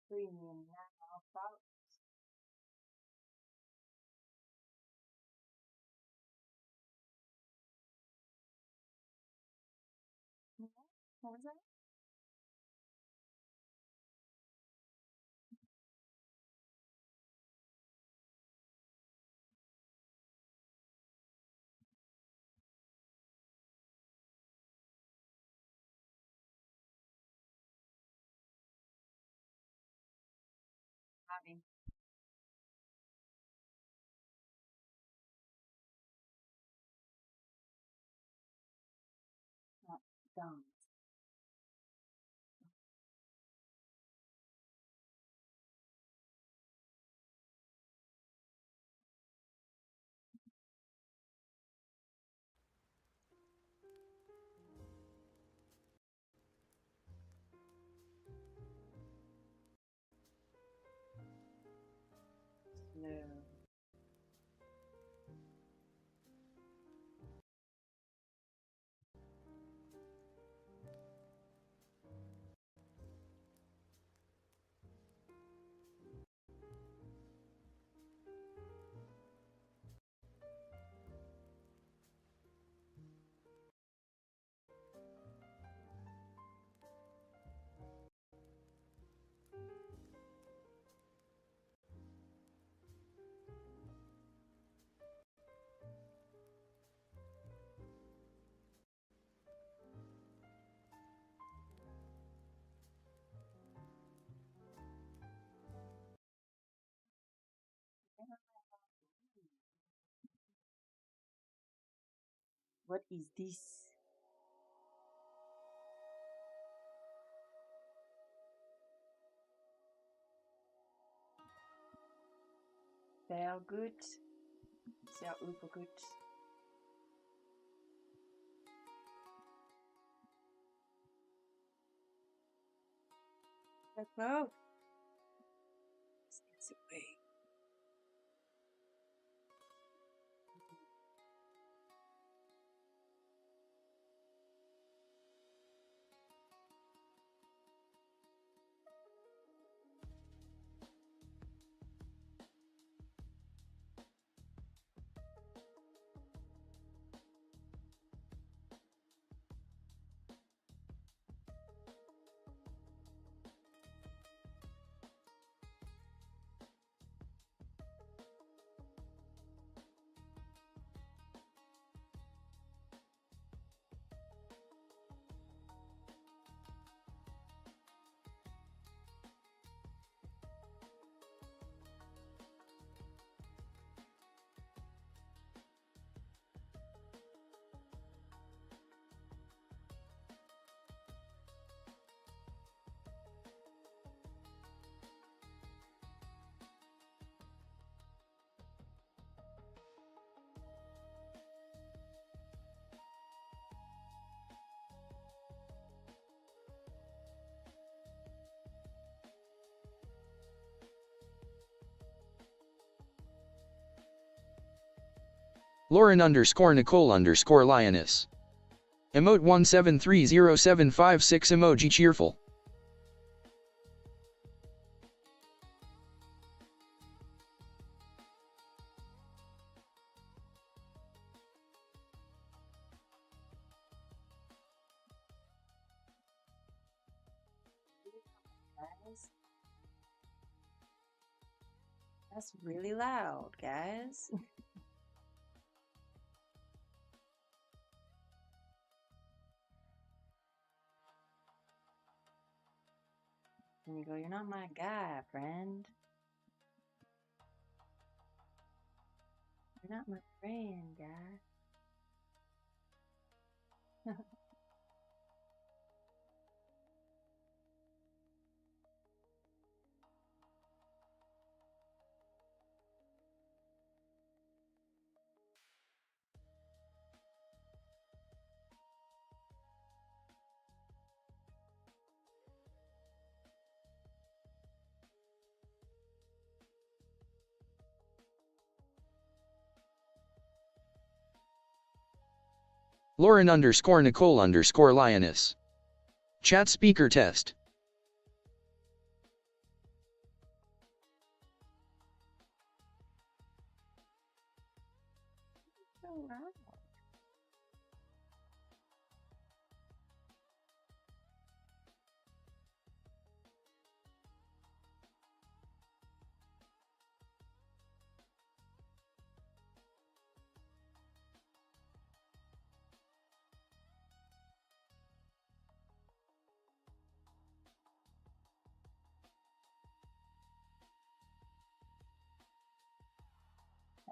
Premium now, folks. Mhm. What was that? Hobby, not dumb. Slow. What is this? Sehr gut. Sehr übergut. Let's go. It's away. Lauren underscore Nicole underscore Lioness. Emote 1730756 emoji cheerful. Guys, that's really loud, guys. And you go, you're not my guy, friend. You're not my friend, guy. Lauren underscore Nicole underscore Lioness. Chat speaker test.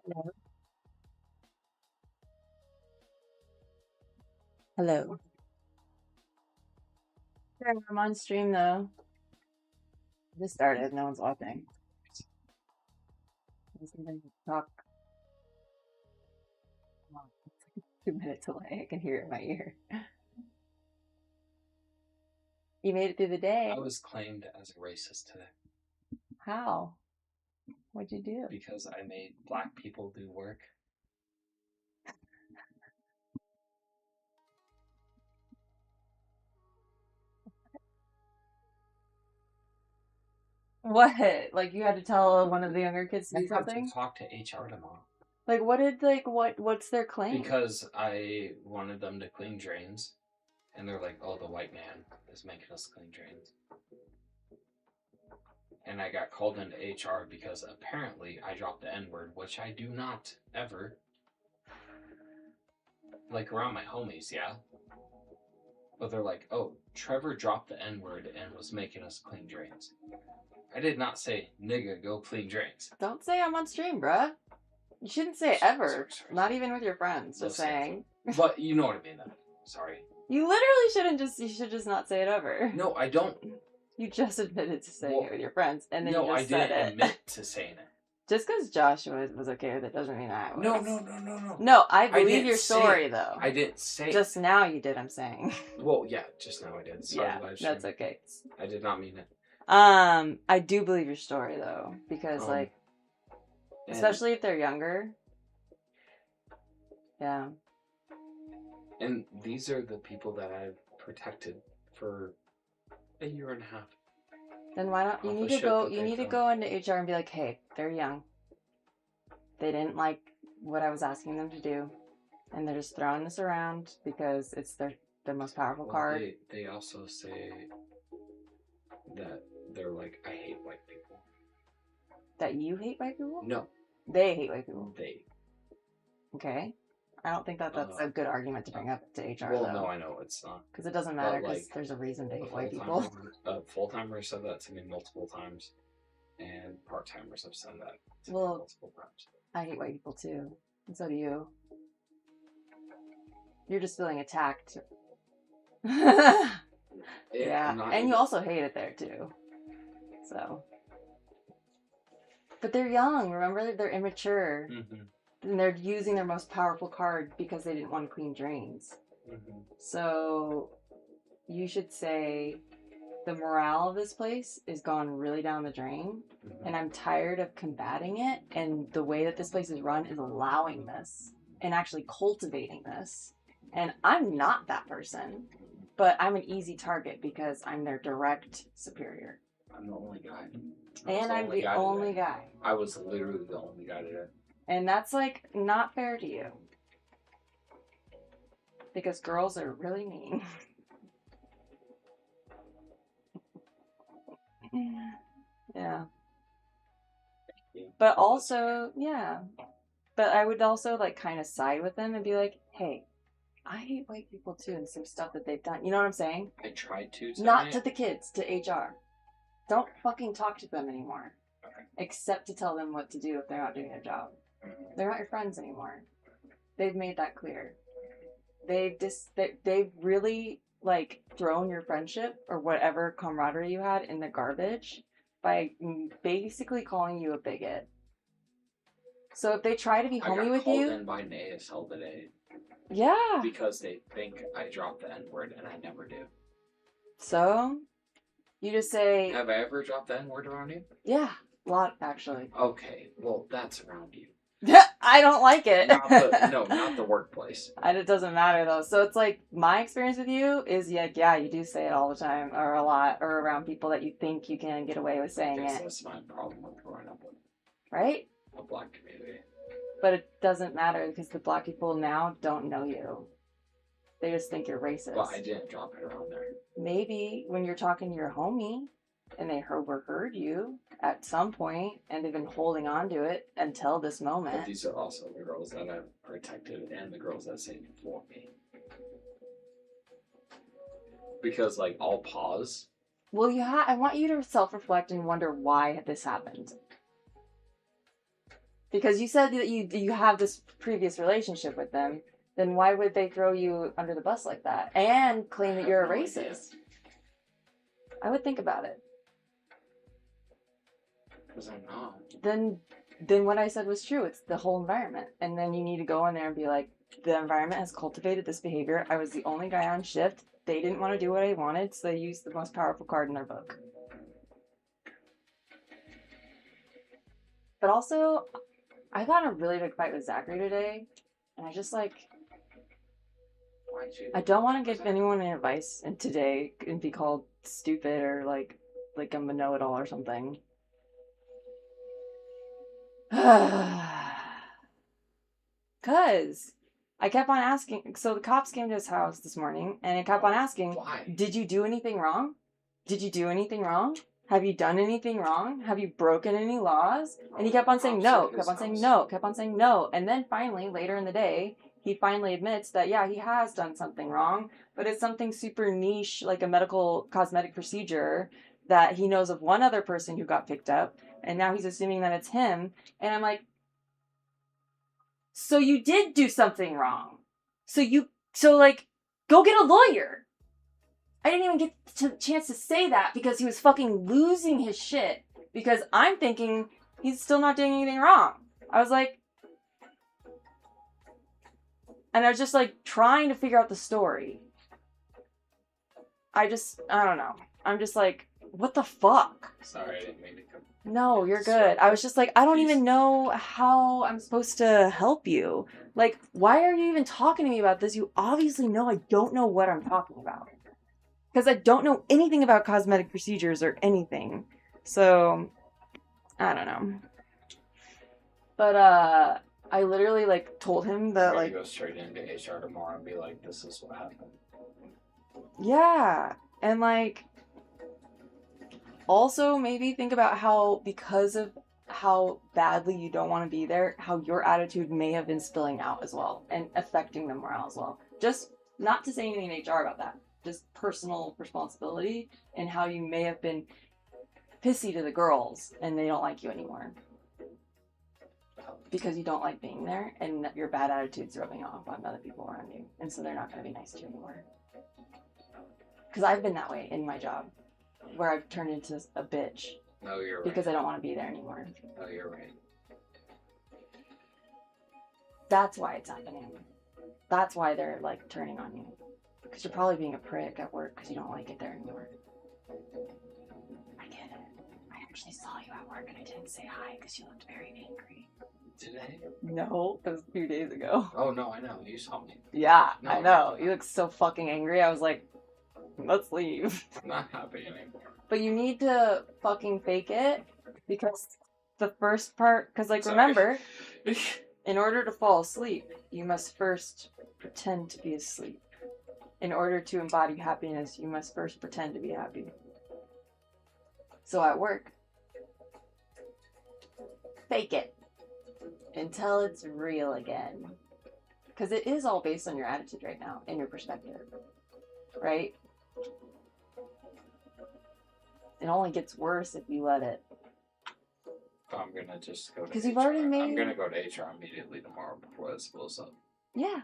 Hello. Hello. Sure, I'm on stream though. Just started. No one's watching. I'm just gonna talk. Come on. It's like a 2 minute delay. I can hear it in my ear. You made it through the day. I was claimed as a racist today How? What'd you do? because I made black people do work. What? Like you had to tell one of the younger kids to I do have to something? talk to HR tomorrow Like what's their claim? because I wanted them to clean drains, and they're like, "Oh, the white man is making us clean drains." And I got called into HR because apparently I dropped the N-word, which I do not ever. Like around my homies, yeah. But they're like, "Oh, Trevor dropped the N-word and was making us clean drains." I did not say, "Nigga, go clean drains." Don't say I'm on stream, bruh. You shouldn't say it ever. Sorry. Not even with your friends. Just Listen. saying. But you know what I mean, then. Sorry. You literally shouldn't just. You should just not say it ever. No, I don't. You just admitted to saying it with your friends, and then no, you I just said didn't it. admit to saying it. Just because Josh was okay with it doesn't mean I was. No. No, I believe didn't your say story it. though. I didn't say Just now you did. I'm saying. Well, yeah, just now I did. Sorry, Yeah, live stream. that's okay. I did not mean it. I do believe your story though, because And- especially if they're younger. Yeah. And these are the people that I've protected for a year and a half. Then why not? You Off need the to shit go. that You they've need to done. go into HR and be like, "Hey, they're young. They didn't like what I was asking them to do, and they're just throwing this around because it's their most powerful Well, card." they also say that they're like, "I hate white people." That you hate white people? No, They hate white people. they. Okay. I don't think that's a good argument to bring up to HR Well, though. no, I know it's not. Because it doesn't matter But, because like, there's a reason to A hate white people. full-timer said that to me multiple times, and part-timers have said that to me Well, multiple times. I hate white people too. And so do you. You're just feeling attacked. Yeah. And you also hate it there too. So. But they're young, remember? They're immature. Mm-hmm. And they're using their most powerful card because they didn't want to clean drains. Mm-hmm. So you should say the morale of this place is gone really down the drain. Mm-hmm. And I'm tired of combating it. And the way that this place is run is allowing this and actually cultivating this. And I'm not that person, but I'm an easy target because I'm their direct superior. I'm the only guy. And I'm the only guy. I was literally the only guy today. And that's like not fair to you. Because girls are really mean. Yeah. But also, yeah. But I would also like kind of side with them and be like, hey, I hate white people too and some stuff that they've done. You know what I'm saying? I tried to tonight. Not to the kids, to HR. Don't fucking talk to them anymore. Okay. Except to tell them what to do if they're not doing their job. They're not your friends anymore. They've made that clear. They've really like thrown your friendship or whatever camaraderie you had in the garbage by basically calling you a bigot. So if they try to be homie with you, I got called in by NASL today yeah. because they think I dropped the N-word and I never do. So you just say, have I ever dropped the N-word around you? Yeah, a lot actually. Okay, well that's around you. I don't like it. Not the workplace. It doesn't matter though. So it's like my experience with you is like, yeah, you do say it all the time or a lot or around people that you think you can get away with saying it. That's my problem with growing up with right? the black community. But it doesn't matter because the black people now don't know you. They just think you're racist. Well, I didn't drop it around there. Maybe when you're talking to your homie and they overheard you at some point and they've been holding on to it until this moment. But these are also the girls that I've protected and the girls that say for me. Because, like, I'll pause. Well, I want you to self-reflect and wonder why this happened. Because you said that you have this previous relationship with them, then why would they throw you under the bus like that and claim that you're a racist? I would think about it. Because I'm not. Then what I said was true. It's the whole environment. And then you need to go in there and be like, the environment has cultivated this behavior. I was the only guy on shift. They didn't want to do what I wanted, so they used the most powerful card in their book. But also, I got in a really big fight with Zachary today, and I just like, Why'd you? I don't want to give anyone any advice and today and be called stupid or like I'm a know-it-all or something. Cause I kept on asking. So the cops came to his house this morning, and I kept on asking, Why? "Did you do anything wrong? Did you do anything wrong? Have you done anything wrong? Have you broken any laws?" And he kept on saying no, kept on saying no, kept on saying no. And then finally, later in the day, he finally admits that, yeah, he has done something wrong, but it's something super niche, like a medical cosmetic procedure that he knows of one other person who got picked up. And now he's assuming that it's him. And I'm like, so you did do something wrong. So go get a lawyer. I didn't even get the chance to say that because he was fucking losing his shit. Because I'm thinking he's still not doing anything wrong. I was like, and I was just like trying to figure out the story. I don't know. I'm just like, what the fuck? Sorry, I didn't mean to come. No, you're good. I was just like, I don't even know how I'm supposed to help you. Like, why are you even talking to me about this? You obviously know I don't know what I'm talking about. Because I don't know anything about cosmetic procedures or anything. So, I don't know. But, I literally, like, told him that, like... go straight into HR tomorrow and be like, this is what happened. Yeah. And, like... Also, maybe think about how, because of how badly you don't want to be there, how your attitude may have been spilling out as well and affecting the morale as well. Just not to say anything in HR about that. Just personal responsibility and how you may have been pissy to the girls and they don't like you anymore. Because you don't like being there and your bad attitude's rubbing off on other people around you. And so they're not going to be nice to you anymore. Because I've been that way in my job. Where I've turned into a bitch. No, you're right. Because I don't want to be there anymore. No, you're right. That's why it's happening. That's why they're, like, turning on you. Because you're probably being a prick at work because you don't like it there anymore. I get it. I actually saw you at work and I didn't say hi because you looked very angry. Today? No, it was a few days ago. Oh, no, I know. You saw me. Yeah, No, I know. You look so fucking angry. I was like, let's leave. I'm not happy anymore. But you need to fucking fake it because the first part, because like, Sorry. remember, in order to fall asleep, you must first pretend to be asleep. In order to embody happiness, you must first pretend to be happy. So at work, fake it until it's real again. Because it is all based on your attitude right now and your perspective, right? It only gets worse if you let it. I'm gonna just go to Because HR. you've already made... I'm gonna go to HR immediately tomorrow before this blows up. Yeah,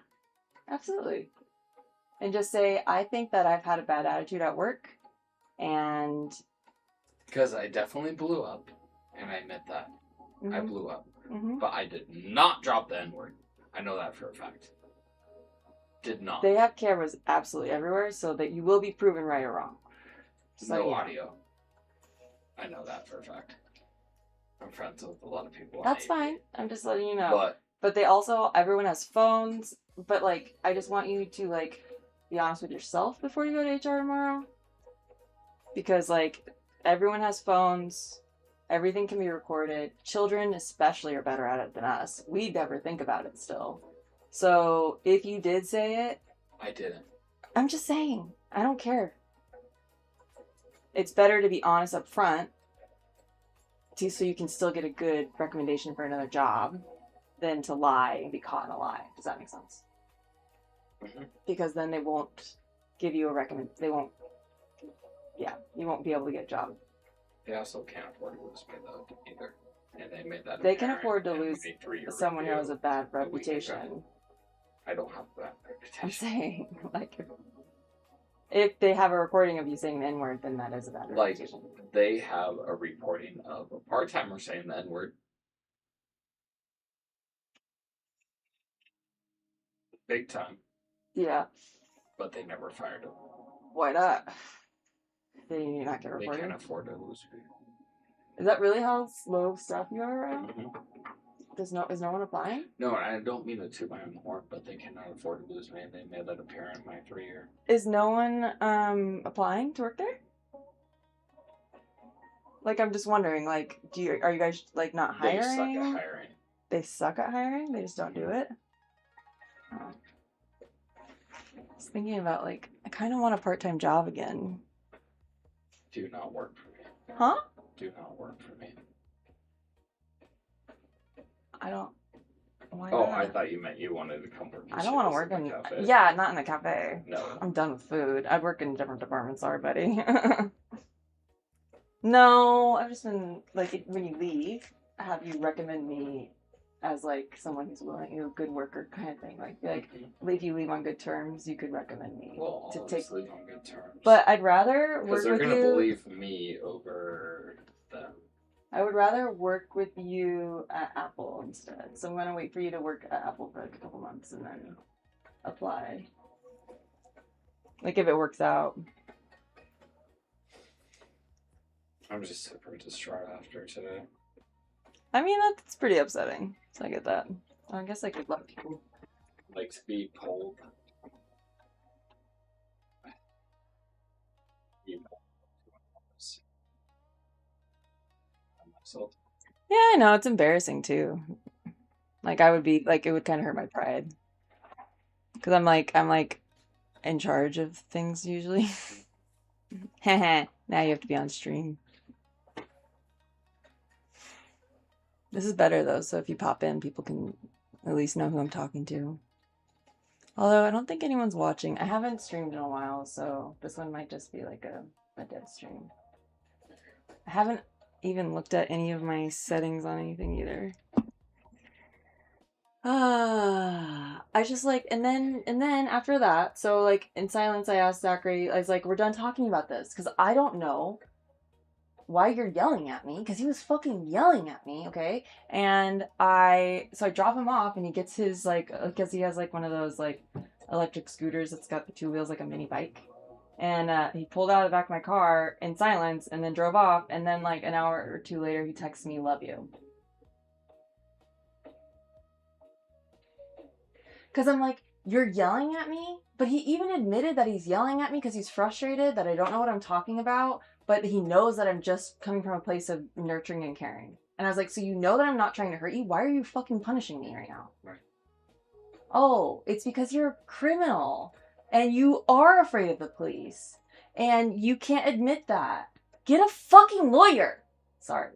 absolutely. And just say, I think that I've had a bad attitude at work, and... Because I definitely blew up, and I admit that. Mm-hmm. I blew up. Mm-hmm. But I did not drop the N-word. I know that for a fact. Did not. They have cameras absolutely everywhere, so that you will be proven right or wrong. So, no yeah. audio. I know that for a fact. I'm friends with a lot of people. That's fine. I'm just letting you know. But they also, everyone has phones. But, like, I just want you to, like, be honest with yourself before you go to HR tomorrow. Because, like, everyone has phones. Everything can be recorded. Children especially are better at it than us. We never think about it still. So, if you did say it... I didn't. I'm just saying. I don't care. It's better to be honest up front so you can still get a good recommendation for another job than to lie and be caught in a lie. Does that make sense? Mm-hmm. Because then they won't give you a you won't be able to get a job. They also can't afford to lose me though, either. And they made that. They can apparent afford to in lose my 3-year someone who review has a bad a week ago. reputation. I don't have that I'm reputation. saying, like, if they have a recording of you saying the N-word, then that is a bad Like, reputation. they have a reporting of a part-timer saying the N-word. Big time. Yeah. But they never fired him. Why not? They need not get They reported. can't afford to lose people. Is that really how slow staff you are around? Mm-hmm. Is no one applying? No, I don't mean to toot my own horn, but they cannot afford to lose me, and they made that apparent in my 3-year. Is no one applying to work there? Like, I'm just wondering, like, are you guys like not hiring? They suck at hiring. They suck at hiring? They just don't do it? Oh. I was thinking about, like, I kind of want a part-time job again. Do not work for me. Huh? Do not work for me. I don't. Why Oh, not? I thought you meant you wanted to come work. I don't want to work in. cafe. Yeah, not in the cafe. No. I'm done with food. I'd work in different departments. Sorry, buddy. No, I've just been like, when you leave, have you recommend me as like someone who's willing, a good worker kind of thing. Like if you leave on good terms, you could recommend me Well, to I'll take. leave on good terms. But I'd rather work because they're with gonna you. believe me over them. I would rather work with you at Apple instead. So I'm gonna wait for you to work at Apple for like a couple months and then apply. Like if it works out. I'm just super distraught after today. I mean, that's pretty upsetting. So I get that. I guess I could let people. Like to be told. You know. Myself. Yeah, I know. It's embarrassing too. Like I would be like, it would kind of hurt my pride. Because I'm like in charge of things usually. Haha. Now you have to be on stream. This is better though, so if you pop in, people can at least know who I'm talking to. Although I don't think anyone's watching. I haven't streamed in a while, so this one might just be like a dead stream. I haven't even looked at any of my settings on anything either. I just like, and then after that, so like in silence, I asked Zachary, I was like, we're done talking about this, because I don't know why you're yelling at me, because he was fucking yelling at me, okay? And so I drop him off, and he gets his, like, because he has, like, one of those, like, electric scooters that's got the 2 wheels like a mini bike. And he pulled out of the back of my car in silence, and then drove off, and then, like, an hour or 2 later, he texts me, love you. Because I'm like, you're yelling at me? But he even admitted that he's yelling at me because he's frustrated, that I don't know what I'm talking about, but he knows that I'm just coming from a place of nurturing and caring. And I was like, so you know that I'm not trying to hurt you? Why are you fucking punishing me right now? Right. Oh, it's because you're a criminal. And you are afraid of the police. And you can't admit that. Get a fucking lawyer! Sorry.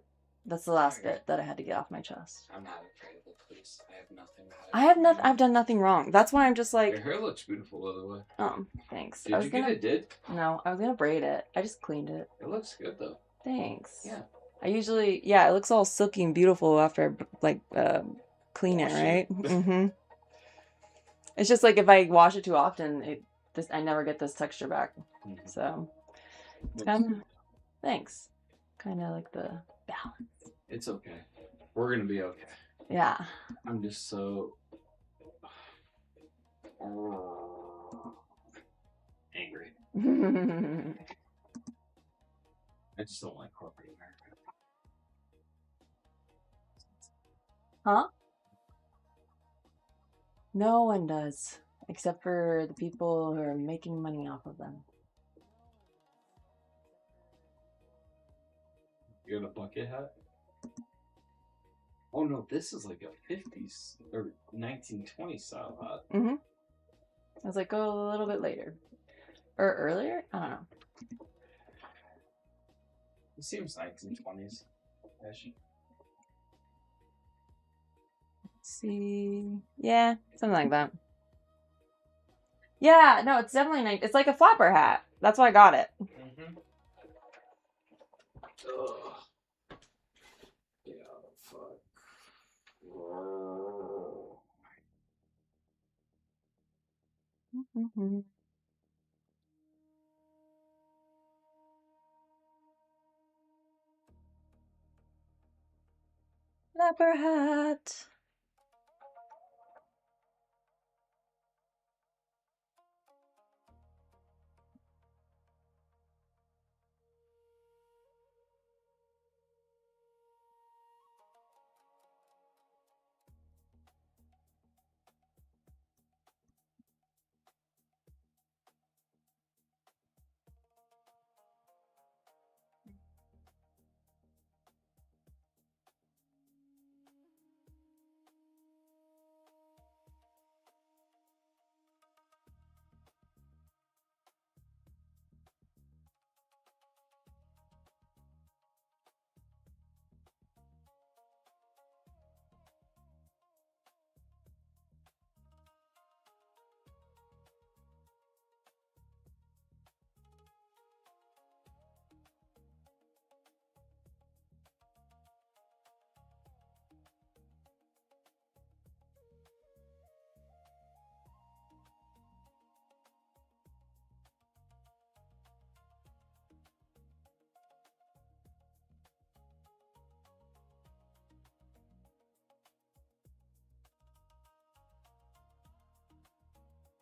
That's the last bit that I had to get off my chest. I'm not afraid of the police. I have nothing to hide. I've done nothing wrong. That's why I'm just like... Your hair looks beautiful, by the way. Oh, thanks. Did you get it did? No, I was gonna braid it. I just cleaned it. It looks good, though. Thanks. Yeah. I usually... Yeah, it looks all silky and beautiful after I, like, clean it, right? Mm-hmm. It's just like if I wash it too often, I never get this texture back. Mm-hmm. So... It's kind of... Thanks. Kind of like the balance. It's okay. We're gonna be okay. Yeah. I'm just so angry. I just don't like corporate America. Huh? No one does. Except for the people who are making money off of them. You got a bucket hat? Oh no, this is like a 50s or 1920s style hat. Mm-hmm. I was like, go a little bit later. Or earlier? I don't know. It seems 1920s. Let's see. Yeah, something like that. Yeah, no, it's definitely it's like a flapper hat. That's why I got it. Mm-hmm. Ugh. Yeah, Mm-hmm. Leopard hat.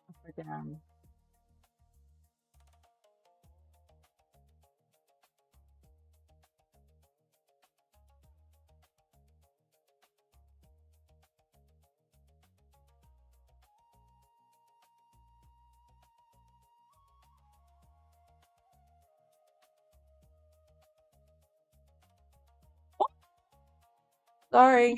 Up or down. Sorry.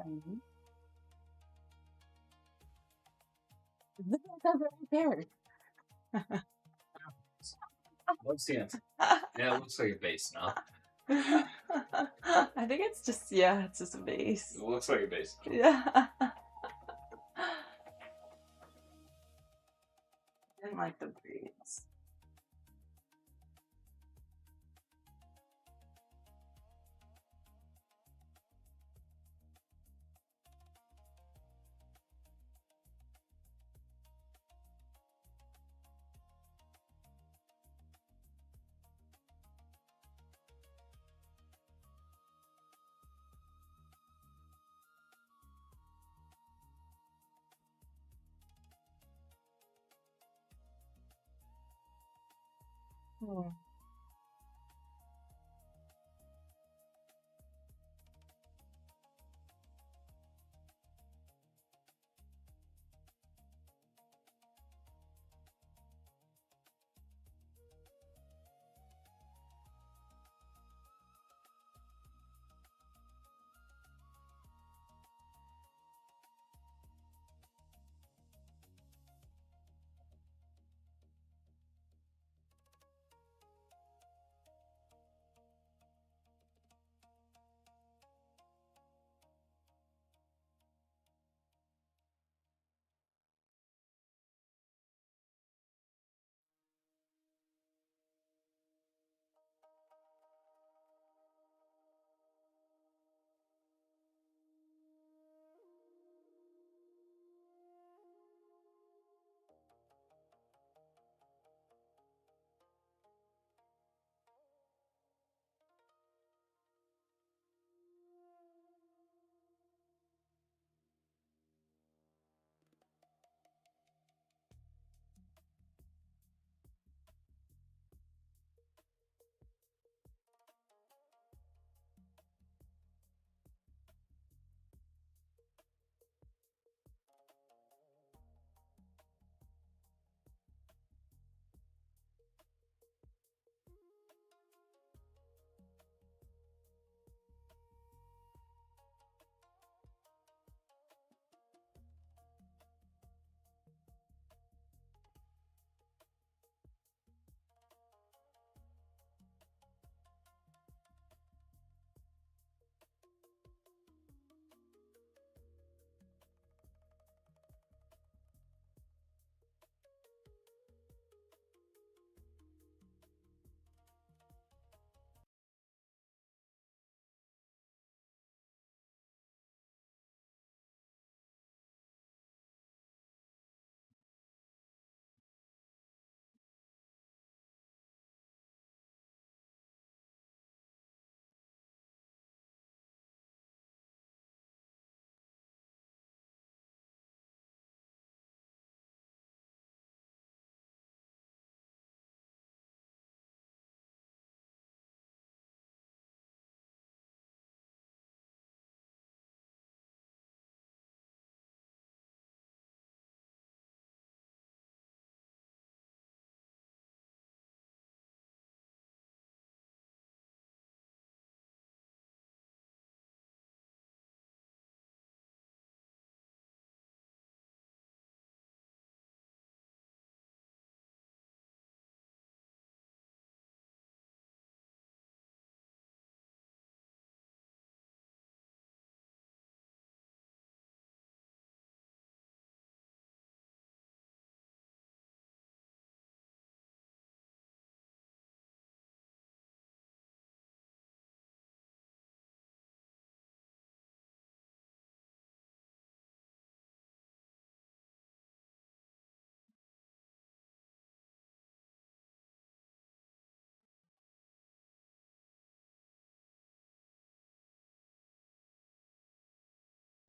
Mhm. Look at that right there. What's the answer? Yeah, it looks like a base now. I think it's just, yeah, it's just a base. It looks like a base now. Yeah. Didn't like the breeds. Hmm.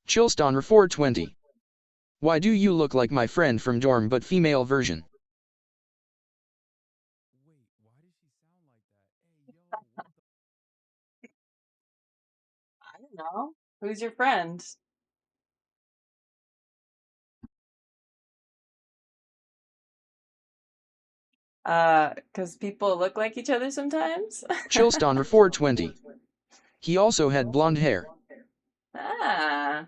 Chillstonner 420. Why do you look like my friend from dorm but female version? I don't know. Who's your friend? Because people look like each other sometimes. Chillstonner 420. He also had blonde hair. Ah,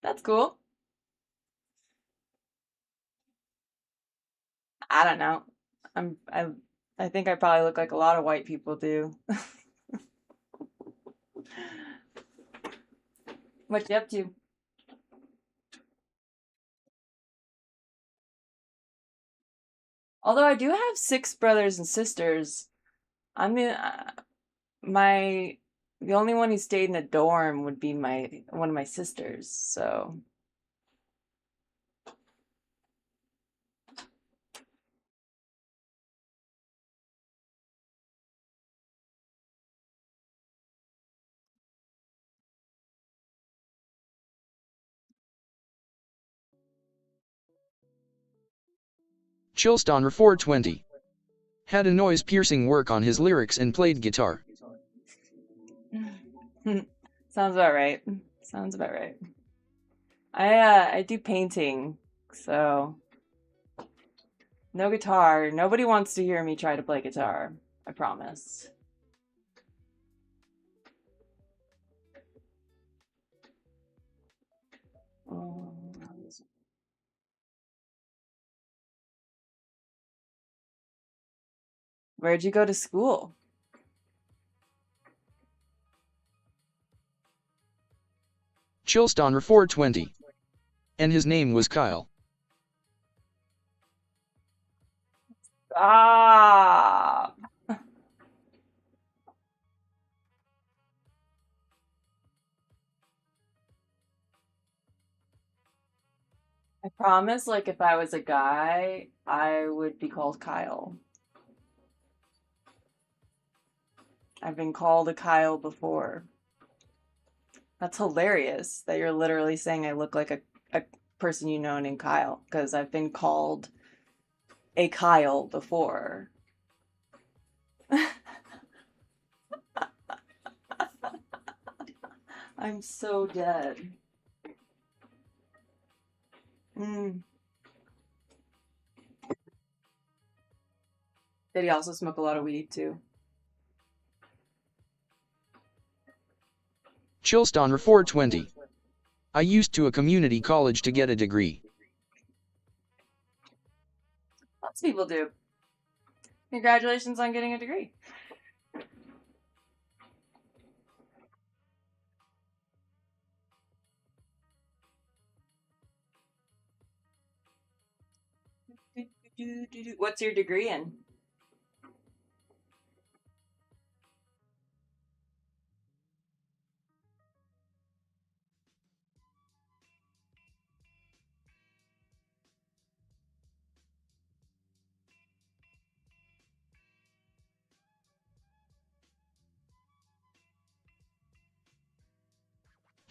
that's cool. I don't know. I'm I think I probably look like a lot of white people do. What you up to? Although I do have six brothers and sisters, I'm in, my the only one who stayed in a dorm would be my one of my sisters. So Chillstonner 420. Had a noise-piercing work on his lyrics and played guitar. sounds about right. Sounds about right. I do painting, so no guitar. Nobody wants to hear me try to play guitar. I promise. Where'd you go to school? Chillstonner 420. And his name was Kyle. Ah, I promise, like, if I was a guy, I would be called Kyle. I've been called a Kyle before. That's hilarious that you're literally saying I look like a person you know named Kyle, because I've been called a Kyle before. I'm so dead. Mm. Did he also smoke a lot of weed too? Chillstonner 420. I used to a community college to get a degree. Lots of people do. Congratulations on getting a degree. What's your degree in?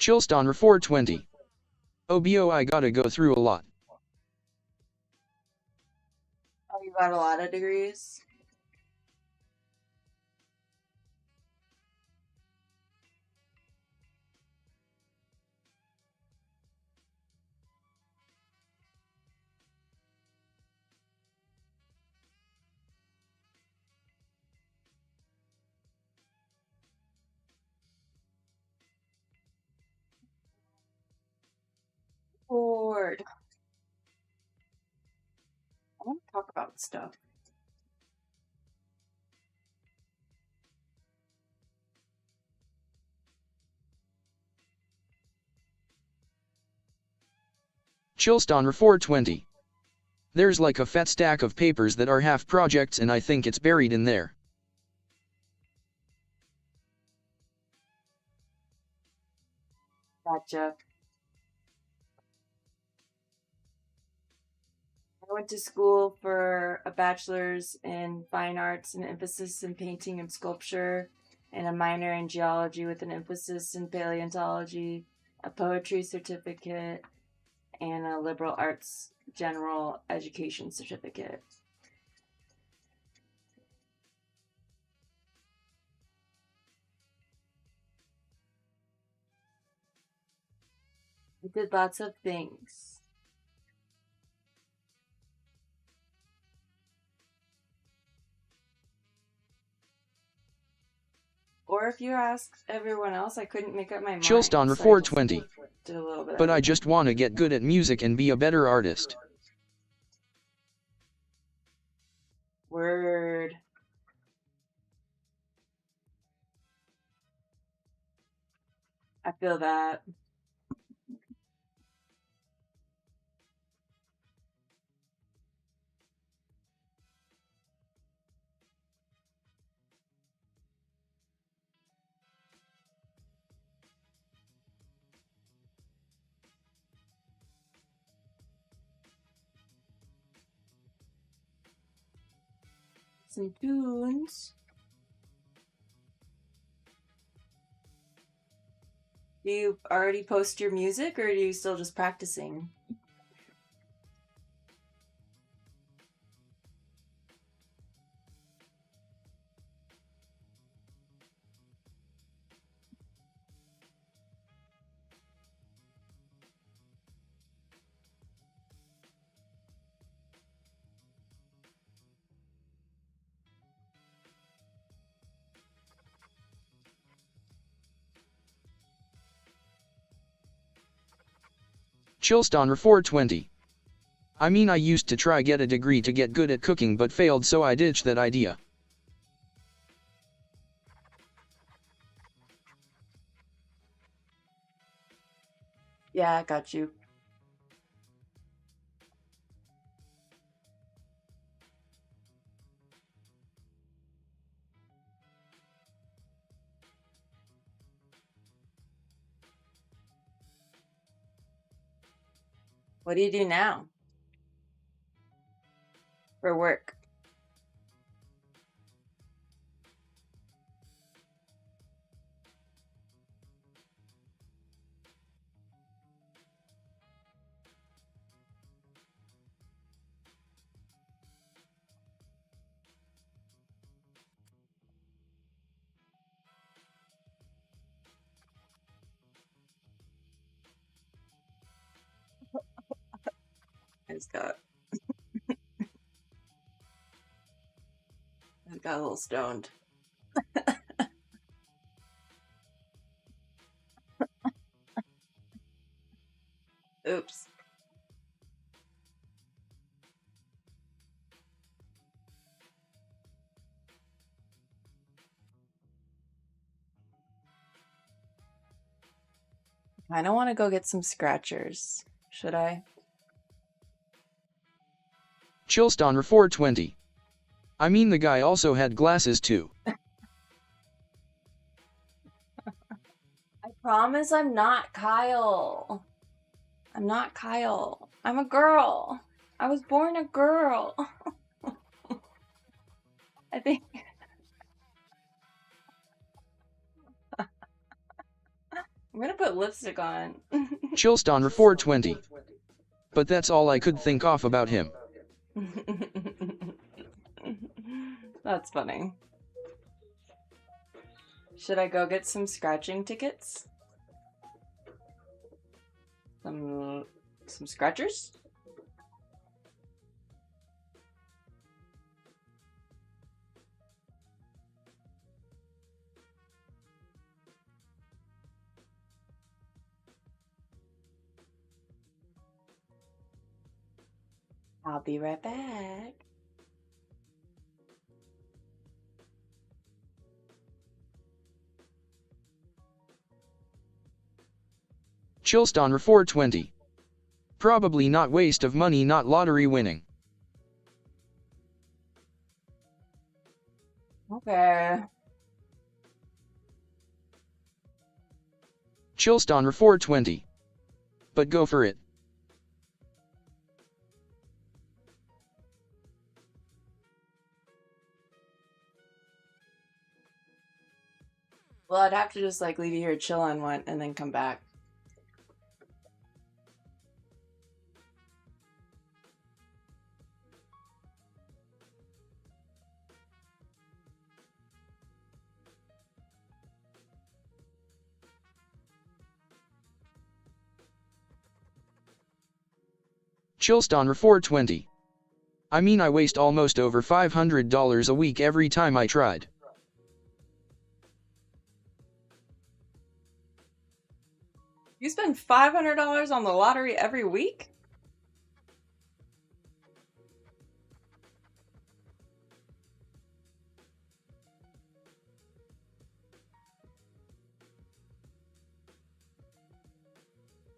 Chillstonner 420. OBO, I gotta go through a lot. Oh, you got a lot of degrees? Lord. I want to talk about stuff. Chillstonner 420. There's like a fat stack of papers that are half projects and I think it's buried in there. Gotcha. I went to school for a bachelor's in fine arts and emphasis in painting and sculpture. and a minor in geology with an emphasis in paleontology, a poetry certificate, and a liberal arts general education certificate. I did lots of things. Or if you ask everyone else, I couldn't make up my mind. Chillston So I just 420. did a little bit of But I everything. just want to get good at music and be a better artist. Word. I feel that. Some tunes. Do you already post your music or are you still just practicing? Chillston 420. I mean, I used to try get a degree to get good at cooking but failed, so I ditched that idea. Yeah, I got you. What do you do now for work? I just got a little stoned. Oops. I don't want to go get some scratchers. Should I? Chillston 420. I mean, the guy also had glasses too. I promise I'm not Kyle. I'm not Kyle. I'm a girl. I was born a girl. I think. I'm gonna put lipstick on. Chillston 420. But that's all I could think of about him. That's funny. Should I go get some scratching tickets? Some scratchers? I'll be right back. Chillston 420. Probably not waste of money, not lottery winning. Okay. Chillston 420. But go for it. Well, I'd have to just like leave you here, chill on one, and then come back. Chillstonner 420. I mean, I waste almost over $500 a week every time I tried. You spend $500 on the lottery every week?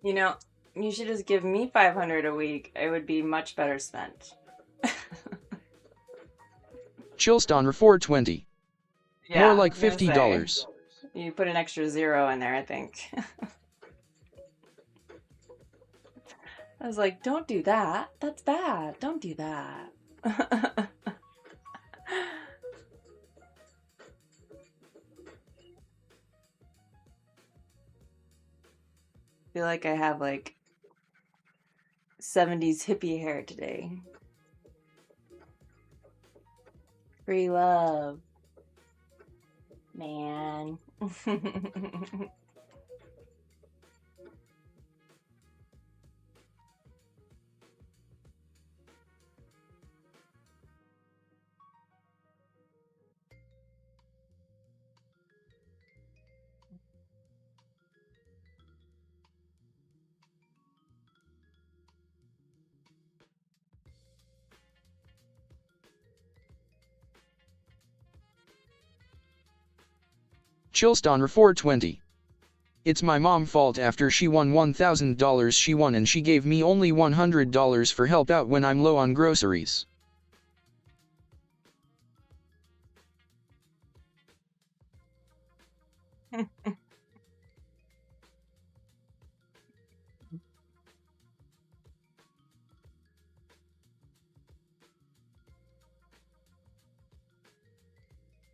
You know, you should just give me 500 a week. It would be much better spent. Chillstonner 420. Yeah, More like I was gonna say. $50. You put an extra zero in there, I think. I was like, don't do that. That's bad. Don't do that. I feel like I have like 70s hippie hair today. Free love. Man. Chillstonner 420. It's my mom's fault. After she won $1,000 she won and she gave me only $100 for help out when I'm low on groceries.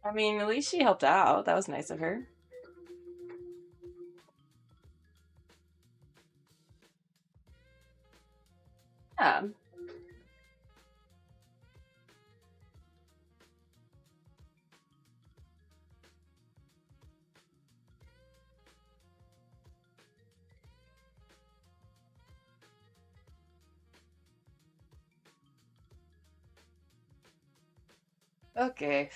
I mean, at least she helped out. That was nice of her. Yeah. Okay.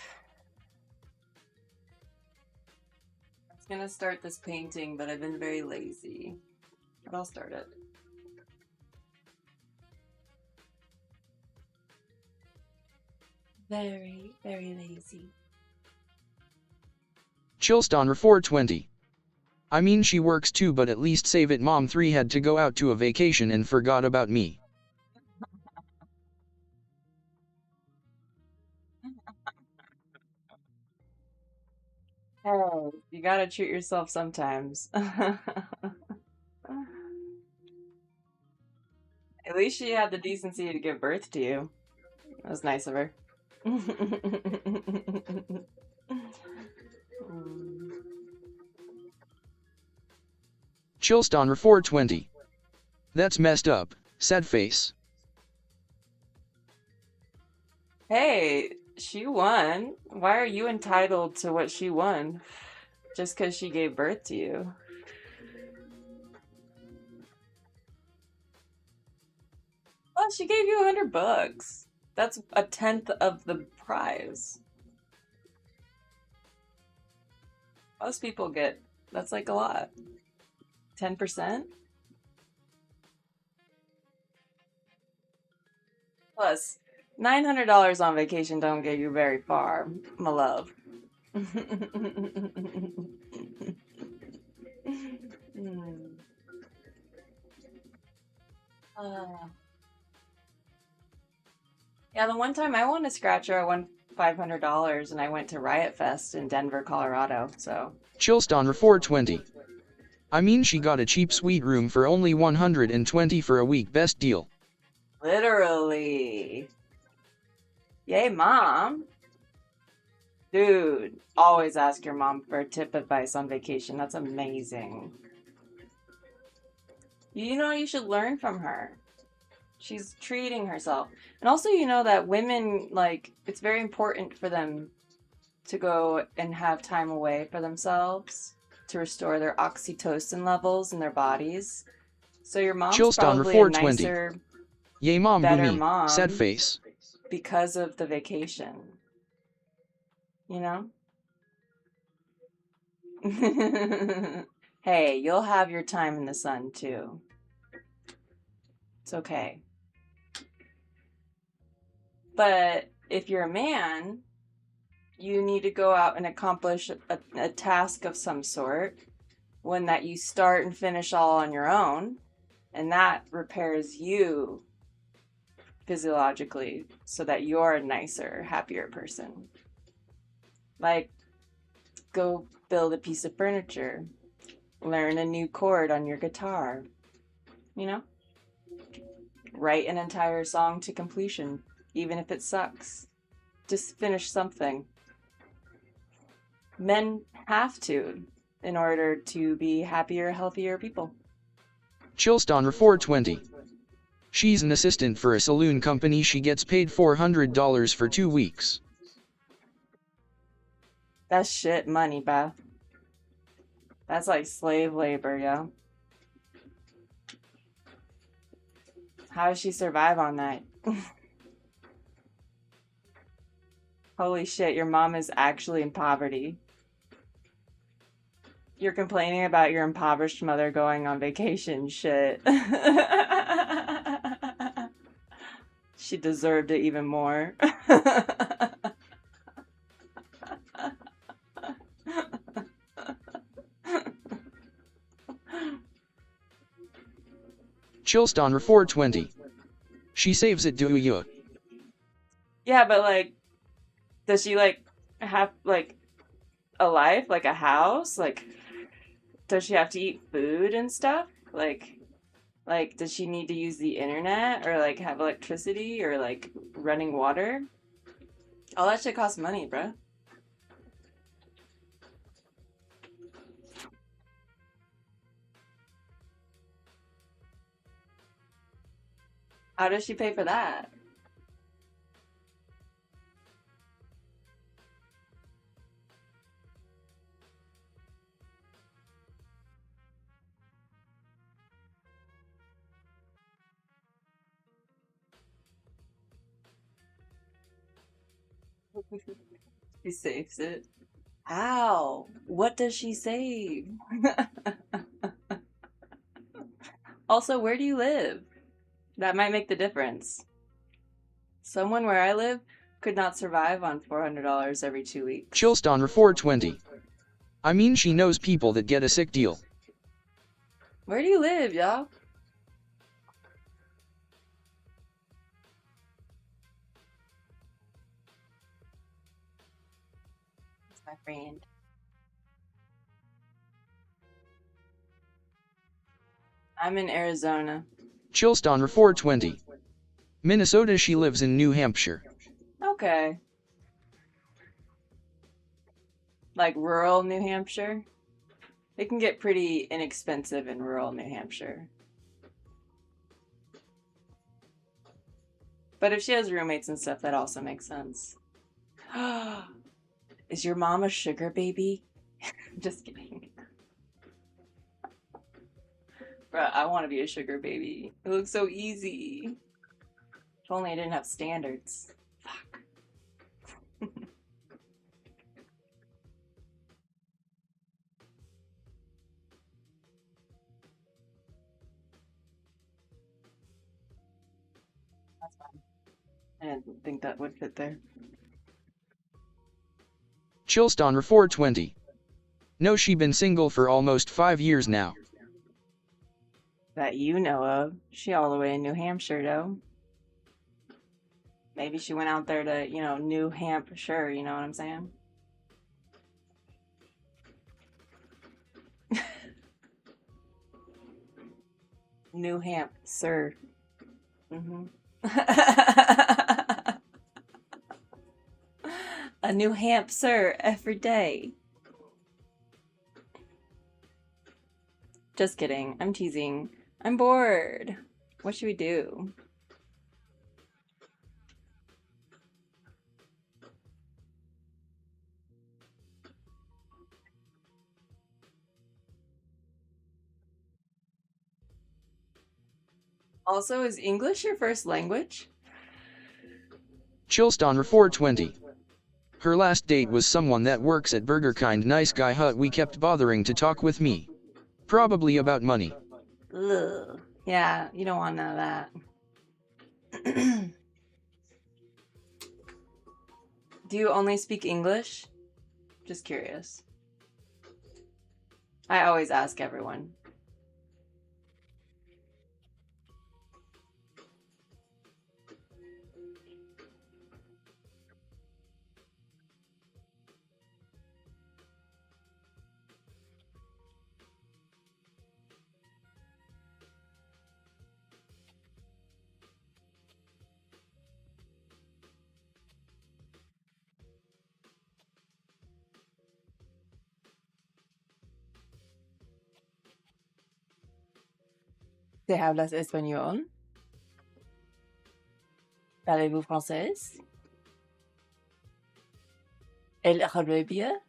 I was gonna start this painting, but I've been very lazy. But I'll start it. Very, very lazy. Chillstonner 420. I mean, she works too, but at least save it. Mom 3 had to go out to a vacation and forgot about me. Oh, you gotta treat yourself sometimes. At least she had the decency to give birth to you. That was nice of her. Chillstonner 420. That's messed up, sad face. Hey, she won. Why are you entitled to what she won? Just because she gave birth to you. Well, she gave you $100. That's a tenth of the prize. Most people get, that's like a lot. 10%? Plus, $900 on vacation don't get you very far, my love. Hmm. Uh, yeah, the one time I won a scratcher, I won $500 and I went to Riot Fest in Denver, Colorado, so. Chillstonner 420. I mean, she got a cheap suite room for only $120 for a week. Best deal. Literally. Yay, Mom. Dude, always ask your mom for tip advice on vacation. That's amazing. You know, you should learn from her. She's treating herself. And also, you know that women, like, it's very important for them to go and have time away for themselves to restore their oxytocin levels in their bodies. So your mom's Chillston probably a 420. nicer, Yay mom better boomy, sad mom face. because of the vacation. You know? Hey, you'll have your time in the sun too. It's okay. But if you're a man, you need to go out and accomplish a task of some sort, one that you start and finish all on your own, and that repairs you physiologically so that you're a nicer, happier person. Like, go build a piece of furniture, learn a new chord on your guitar, you know? Write an entire song to completion, even if it sucks. Just finish something. Men have to in order to be happier, healthier people. Chillston 420. She's an assistant for a saloon company. She gets paid $400 for 2 weeks. That's shit money, Beth. That's like slave labor, yo. How does she survive on that? Holy shit, your mom is actually in poverty. You're complaining about your impoverished mother going on vacation, shit. She deserved it even more. Chillston 420. She saves it, do you? Yeah, but like, does she like have like a life, like a house? Like, does she have to eat food and stuff? Like, does she need to use the internet or like have electricity or like running water? All that shit costs money, bruh. How does she pay for that? She saves it. How? What does she save? Also, where do you live? That might make the difference. Someone where I live could not survive on $400 every 2 weeks. Chillston 420. I mean, she knows people that get a sick deal. Where do you live, y'all? That's my friend. I'm in Arizona. Chillston 420. Minnesota. She lives in New Hampshire. Okay. Like rural New Hampshire? It can get pretty inexpensive in rural New Hampshire. But if she has roommates and stuff, that also makes sense. Is your mom a sugar baby? Just kidding. Bruh, I want to be a sugar baby. It looks so easy. If only I didn't have standards. Fuck. That's fine. I didn't think that would fit there. Chillston 420. No, she been single for almost 5 years now. That you know of. She all the way in New Hampshire, though. Maybe she went out there to, you know, New Hampshire, you know what I'm saying? New Hampshire. Mm-hmm. A New Hampshire every day. Just kidding. I'm teasing. I'm bored. What should we do? Also, is English your first language? Chillstonner 420. Her last date was someone that works at Burger Kind Nice Guy Hut. We kept bothering to talk with me. Probably about money. Ugh. Yeah, you don't want none of that. Do you only speak English? Just curious. I always ask everyone. ¿Te hablas español? Parlez-vous français? El Arabia?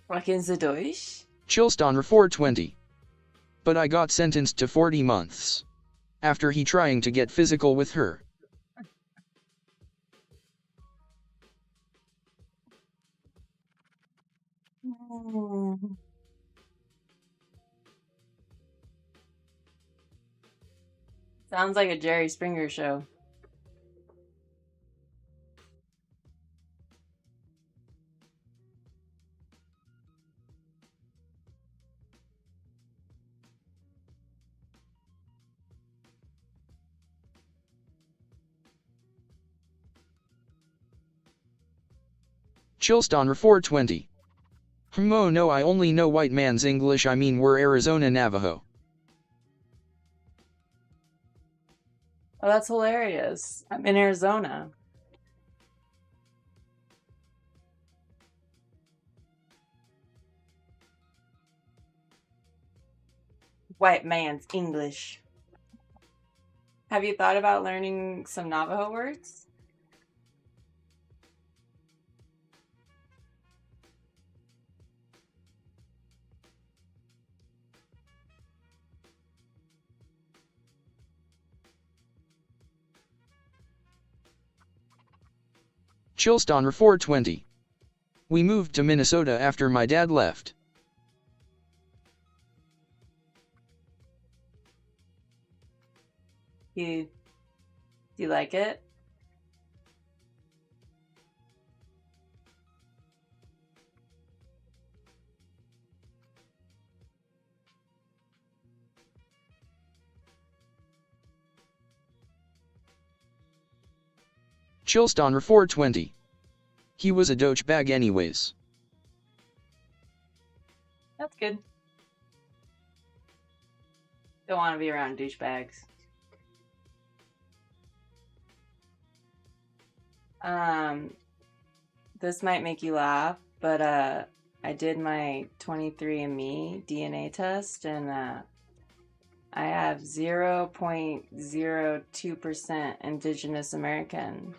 Sprechen Sie Deutsch? Chillstonner 420. But I got sentenced to 40 months. After he trying to get physical with her. Sounds like a Jerry Springer show. Chillstonner 420. Oh no, I only know white man's English. I mean we're Arizona Navajo. Oh, that's hilarious. I'm in Arizona. White man's English. Have you thought about learning some Navajo words? Chillstonner 420. We moved to Minnesota after my dad left. Do you like it? Chillstonner 420. He was a douchebag anyways. That's good. Don't want to be around douchebags. This might make you laugh, but I did my 23andMe DNA test, and I have 0.02% Indigenous American.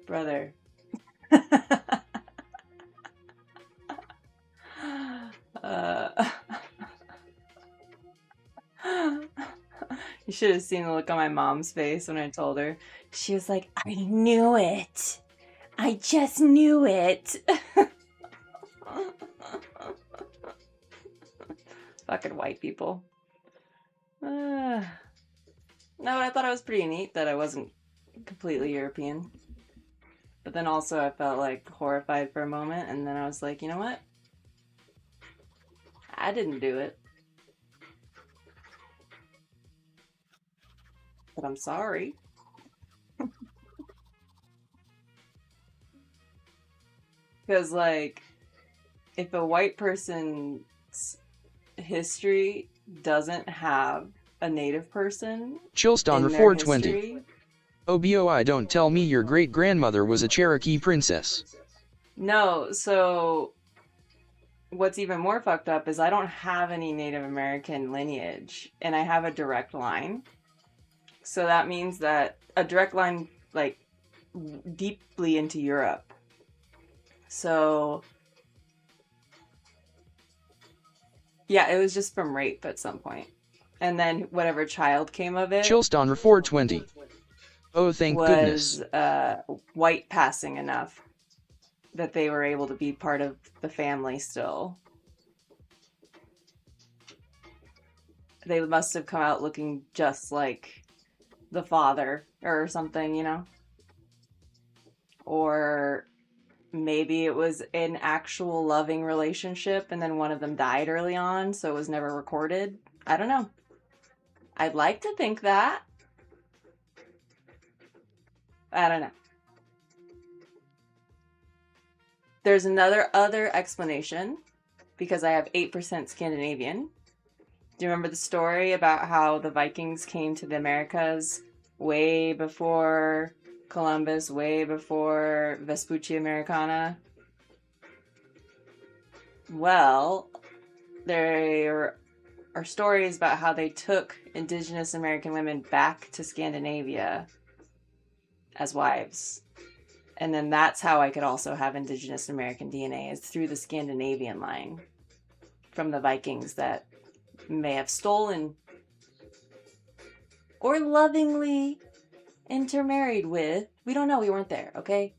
Brother. You should have seen the look on my mom's face when I told her. She was like, I knew it. I just knew it. Fucking white people. No, I thought it was pretty neat that I wasn't completely European. But then also I felt like horrified for a moment, and then I was like, you know what? I didn't do it. But I'm sorry. Because, like, if a white person's history doesn't have a native person Chillstonner in their 420. history. OBOI, don't tell me your great-grandmother was a Cherokee princess. No, so what's even more fucked up is I don't have any Native American lineage, and I have a direct line. So that means that a direct line, like, deeply into Europe. So, yeah, it was just from rape at some point. And then whatever child came of it Chillstonner 420. Oh, thank goodness. was white passing enough that they were able to be part of the family still. They must have come out looking just like the father or something, you know? Or maybe it was an actual loving relationship and then one of them died early on, so it was never recorded. I don't know. I'd like to think that. I don't know. There's another explanation because I have 8% Scandinavian. Do you remember the story about how the Vikings came to the Americas way before Columbus, way before Vespucci Americana? Well, there are stories about how they took indigenous American women back to Scandinavia as wives. And then that's how I could also have indigenous American DNA, is through the Scandinavian line from the Vikings that may have stolen or lovingly intermarried with. We don't know. We weren't there, okay?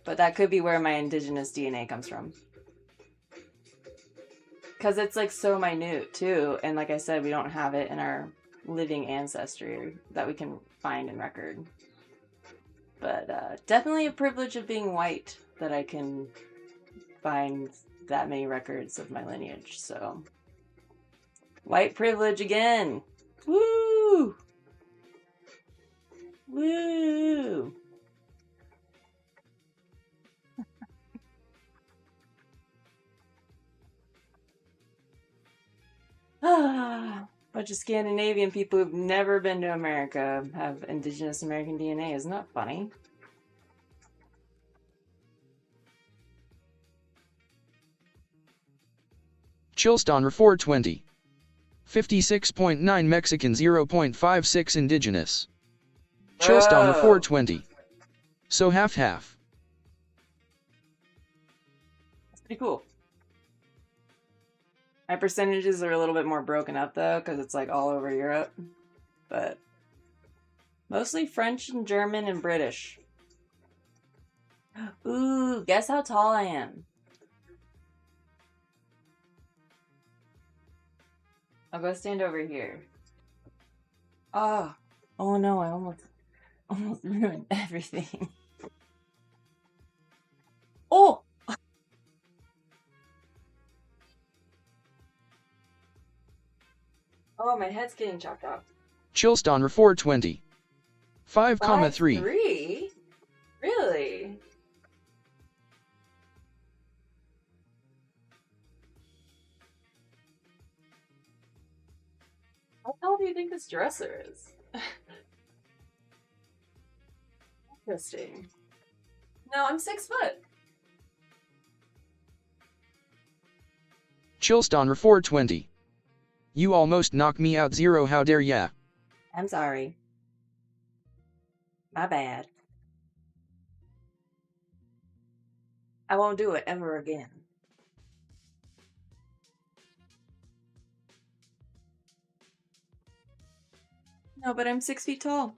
But that could be where my indigenous DNA comes from. Because it's like so minute too. And like I said, we don't have it in our living ancestry that we can find in record. But definitely a privilege of being white that I can find that many records of my lineage. So, white privilege again. Woo! Woo! Bunch of Scandinavian people who've never been to America have indigenous American DNA. Isn't that funny? Chillstonner 420. 56.9 Mexican, 0.56 indigenous. Chillstonner 420. So half-half. That's pretty cool. My percentages are a little bit more broken up though, because it's like all over Europe. But mostly French and German and British. Ooh, guess how tall I am? I'll go stand over here. Oh no, I almost ruined everything. Oh! Oh, my head's getting chopped off. Chillstonner 420. 5,3. 5'3"? Really? How tall do you think this dresser is? Interesting. No, I'm 6 foot. Chillstonner 420. You almost knocked me out, Zero, how dare ya? I'm sorry. My bad. I won't do it ever again. No, but I'm 6 feet tall.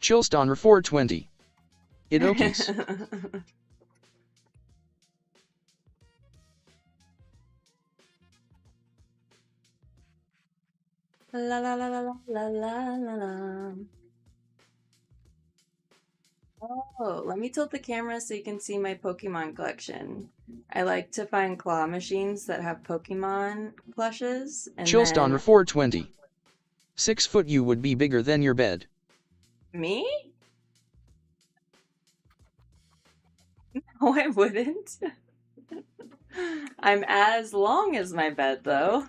Chillstonner 420. It okies. La la la la la la la la la. Oh, let me tilt the camera so you can see my Pokemon collection. I like to find claw machines that have Pokemon plushes, and Chillstonner then 420. 6 foot, you would be bigger than your bed. me? No, I wouldn't. I'm as long as my bed, though.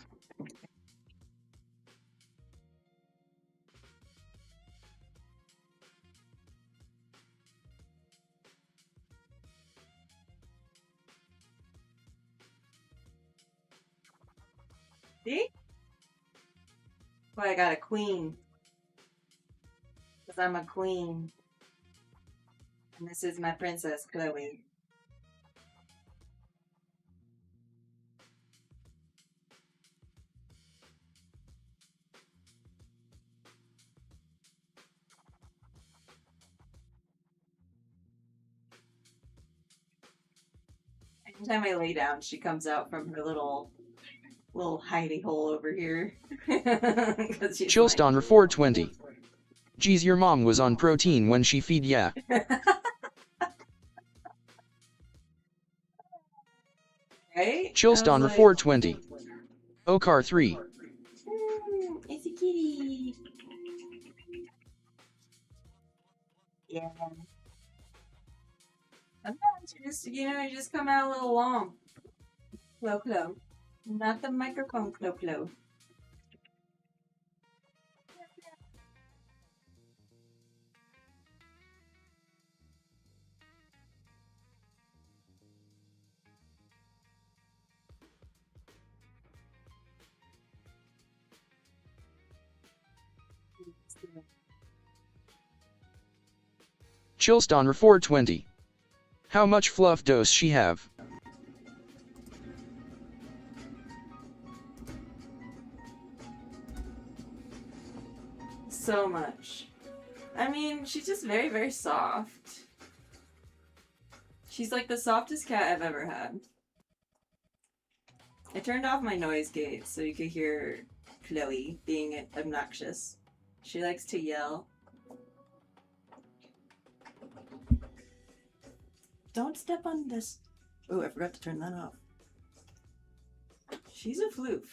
See? Why I got a queen. Because I'm a queen. And this is my princess, Chloe. Anytime I lay down, she comes out from her little hidey hole over here. Chillstonner 420. Geez, your mom was on protein when she feed ya. Right? Chillstonner Like, 420. Okar 3. It's a kitty. Yeah. Sometimes you just come out a little long. Clo. Not the microphone clo. Chillstonner 420. How much fluff does she have? So much. I mean, she's just very, very soft. She's like the softest cat I've ever had. I turned off my noise gate so you could hear Chloe being obnoxious. She likes to yell. Don't step on this. Oh, I forgot to turn that off. She's a floof.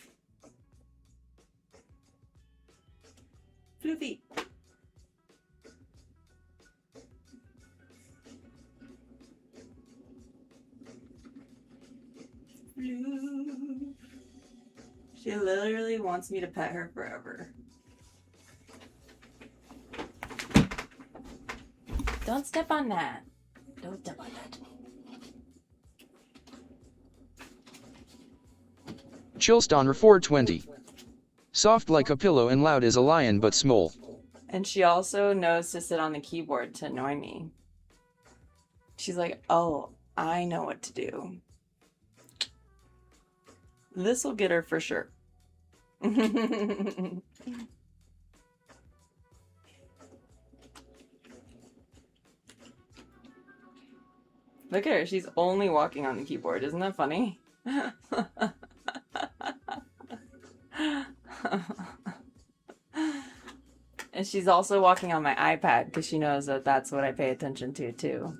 Floofy. Floof. She literally wants me to pet her forever. Don't step on that. Don't step on that. Chillstonner 420. Soft like a pillow and loud as a lion but small. And she also knows to sit on the keyboard to annoy me. She's like, oh, I know what to do. This will get her for sure. Look at her. She's only walking on the keyboard. Isn't that funny? And she's also walking on my iPad because she knows that that's what I pay attention to, too.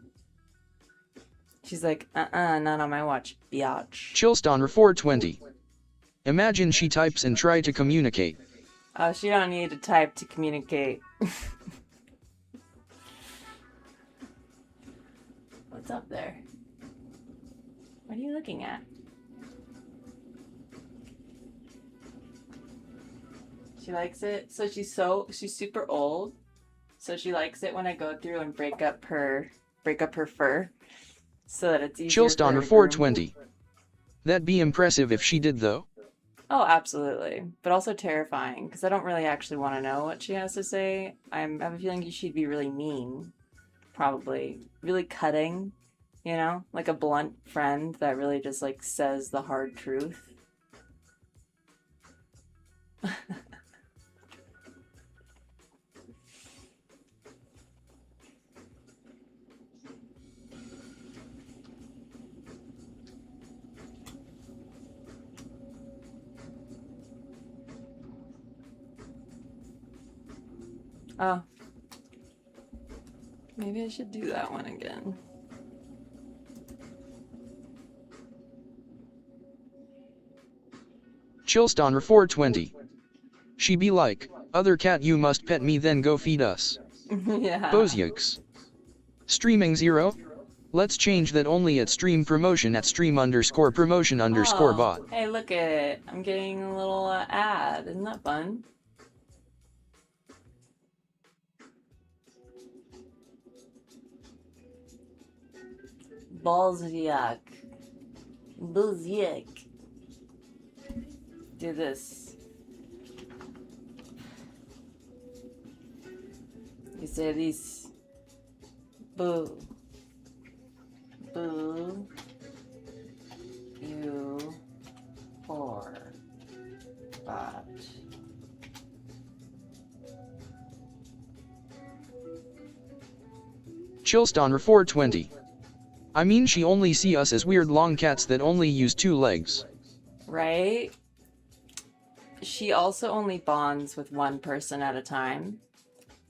She's like, not on my watch, biatch. Chillstonner 420. Imagine she types and try to communicate. Oh, she don't need to type to communicate. What's up there? What are you looking at? She likes it. So she's super old. So she likes it when I go through and break up her fur. So that it's easier. Chillstonner 420. That'd be impressive if she did though. Oh, absolutely. But also terrifying, because I don't really actually want to know what she has to say. I have a feeling she'd be really mean. Probably. Really cutting, you know? Like a blunt friend that really just, like, says the hard truth. Oh. Maybe I should do that one again. Chillstonner 420. She be like, other cat you must pet me then go feed us. Yeah. Bozyukes. Streaming 0? Let's change that only at stream promotion at stream_promotion_ bot. Hey, look at it. I'm getting a little ad. Isn't that fun? Balziak. Balziak. do this. You say these. Boo. Boo. You. Or. But. Chillstonner 420. I mean, she only see us as weird long cats that only use 2 legs. Right? She also only bonds with one person at a time.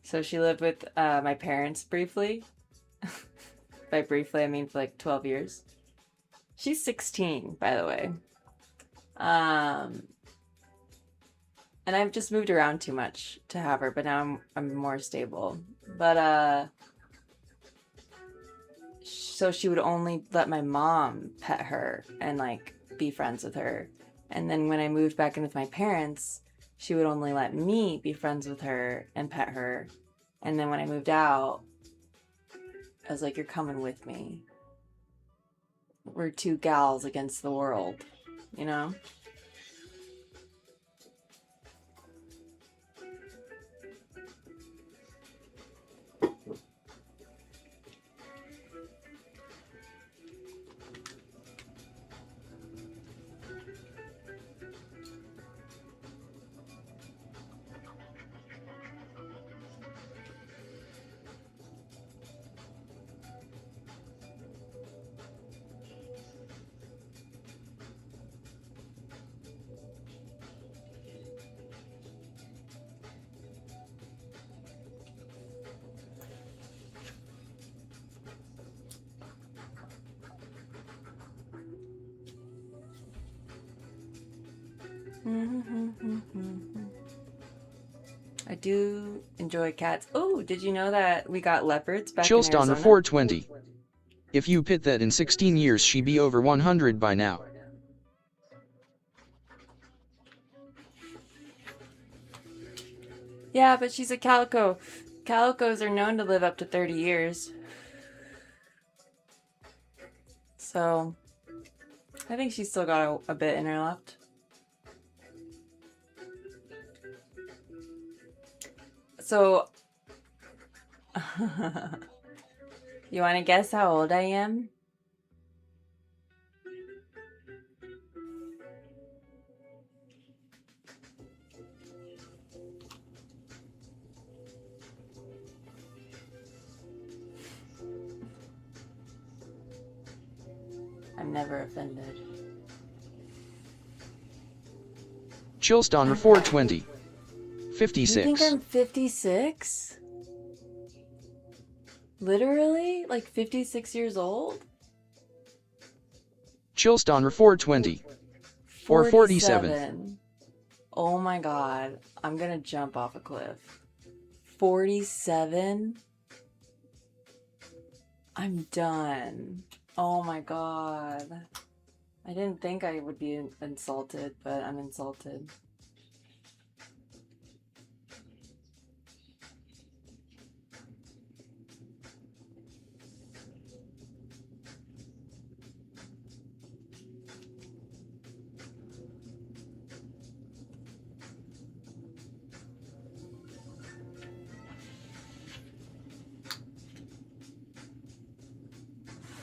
So she lived with my parents briefly. By briefly, I mean for like 12 years. She's 16, by the way. And I've just moved around too much to have her, but now I'm more stable. But so she would only let my mom pet her and like be friends with her. And then when I moved back in with my parents, she would only let me be friends with her and pet her. And then when I moved out, I was like, you're coming with me. We're 2 gals against the world, you know? I do enjoy cats. Oh, did you know that we got leopards back in Chillstonner Arizona? 420. If you pit that in 16 years, she be over 100 by now. Yeah, but she's a calico. Calicos are known to live up to 30 years. So, I think she's still got a bit in her left. So, you want to guess how old I am? I'm never offended. Chillstonner 420. You 56. think I'm 56? Literally? Like 56 years old? Chillstonner 420. Or 47. Oh my god. I'm gonna jump off a cliff. 47? I'm done. Oh my god. I didn't think I would be insulted, but I'm insulted.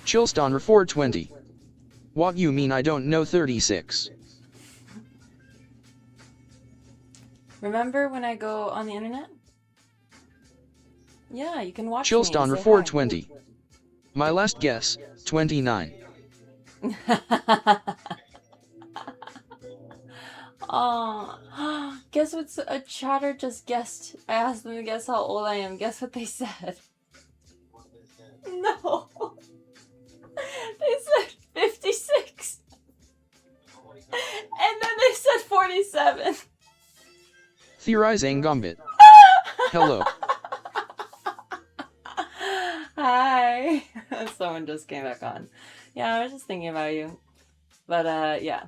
Chillstonner 420. What you mean I don't know 36? Remember when I go on the internet? Yeah, you can watch me. Chillstonner Say 420. My last guess, 29. Oh, guess what's a chatter just guessed? I asked them to guess how old I am. Guess what they said? No. They said 56. And then they said 47. Theorizing Gumbit. Hello. Hi. Someone just came back on. Yeah, I was just thinking about you. But, yeah.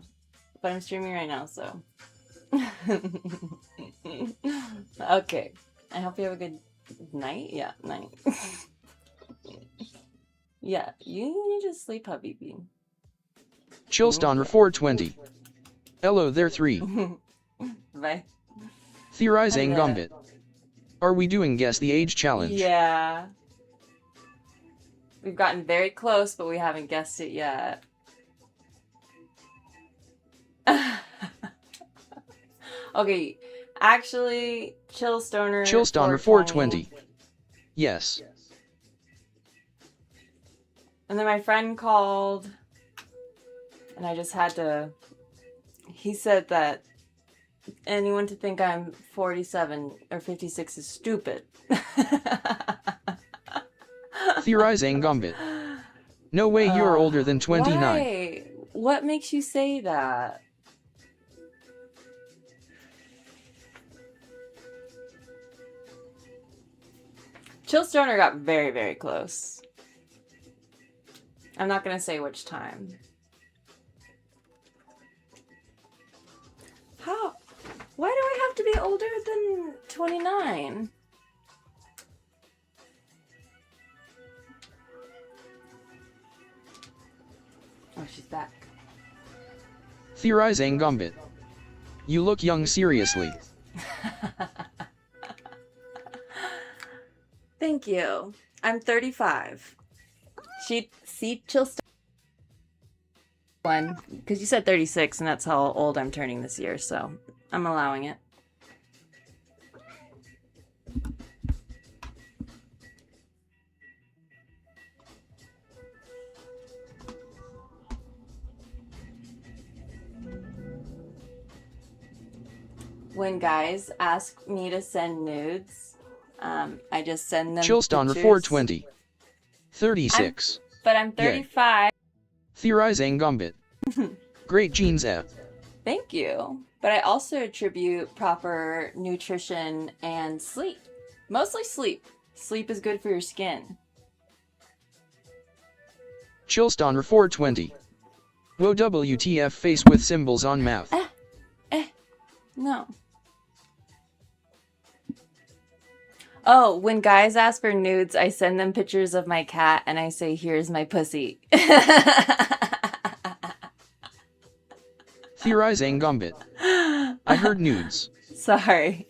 But I'm streaming right now, so. Okay. I hope you have a good night. Yeah, night. Yeah, you need to sleep, Habibi. Chillstonner 420. Hello there 3. Bye. Theorizing And, Gambit. Are we doing guess the age challenge? Yeah. We've gotten very close, but we haven't guessed it yet. Okay, actually, Chill Stoner 420. Yes. And then my friend called, and I just had to... He said that anyone to think I'm 47 or 56 is stupid. Theorizing Gambit. No way you're older than 29. Why? What makes you say that? Chill Stoner got very, very close. I'm not going to say which time. How? Why do I have to be older than 29? Oh, she's back. Theorizing Gambit. You look young, seriously. Thank you. I'm 35. Chill one, because you said 36, and that's how old I'm turning this year, so I'm allowing it. When guys ask me to send nudes, I just send them Chillstoner pictures. 420. 36. But I'm 35. Theorizing Gambit. Great genes F. Thank you. But I also attribute proper nutrition and sleep. Mostly sleep. Sleep is good for your skin. Chillstoner 420. Whoa, WTF face with symbols on mouth. No. Oh, when guys ask for nudes, I send them pictures of my cat and I say, here's my pussy. Theorizing Gambit. I heard nudes. Sorry.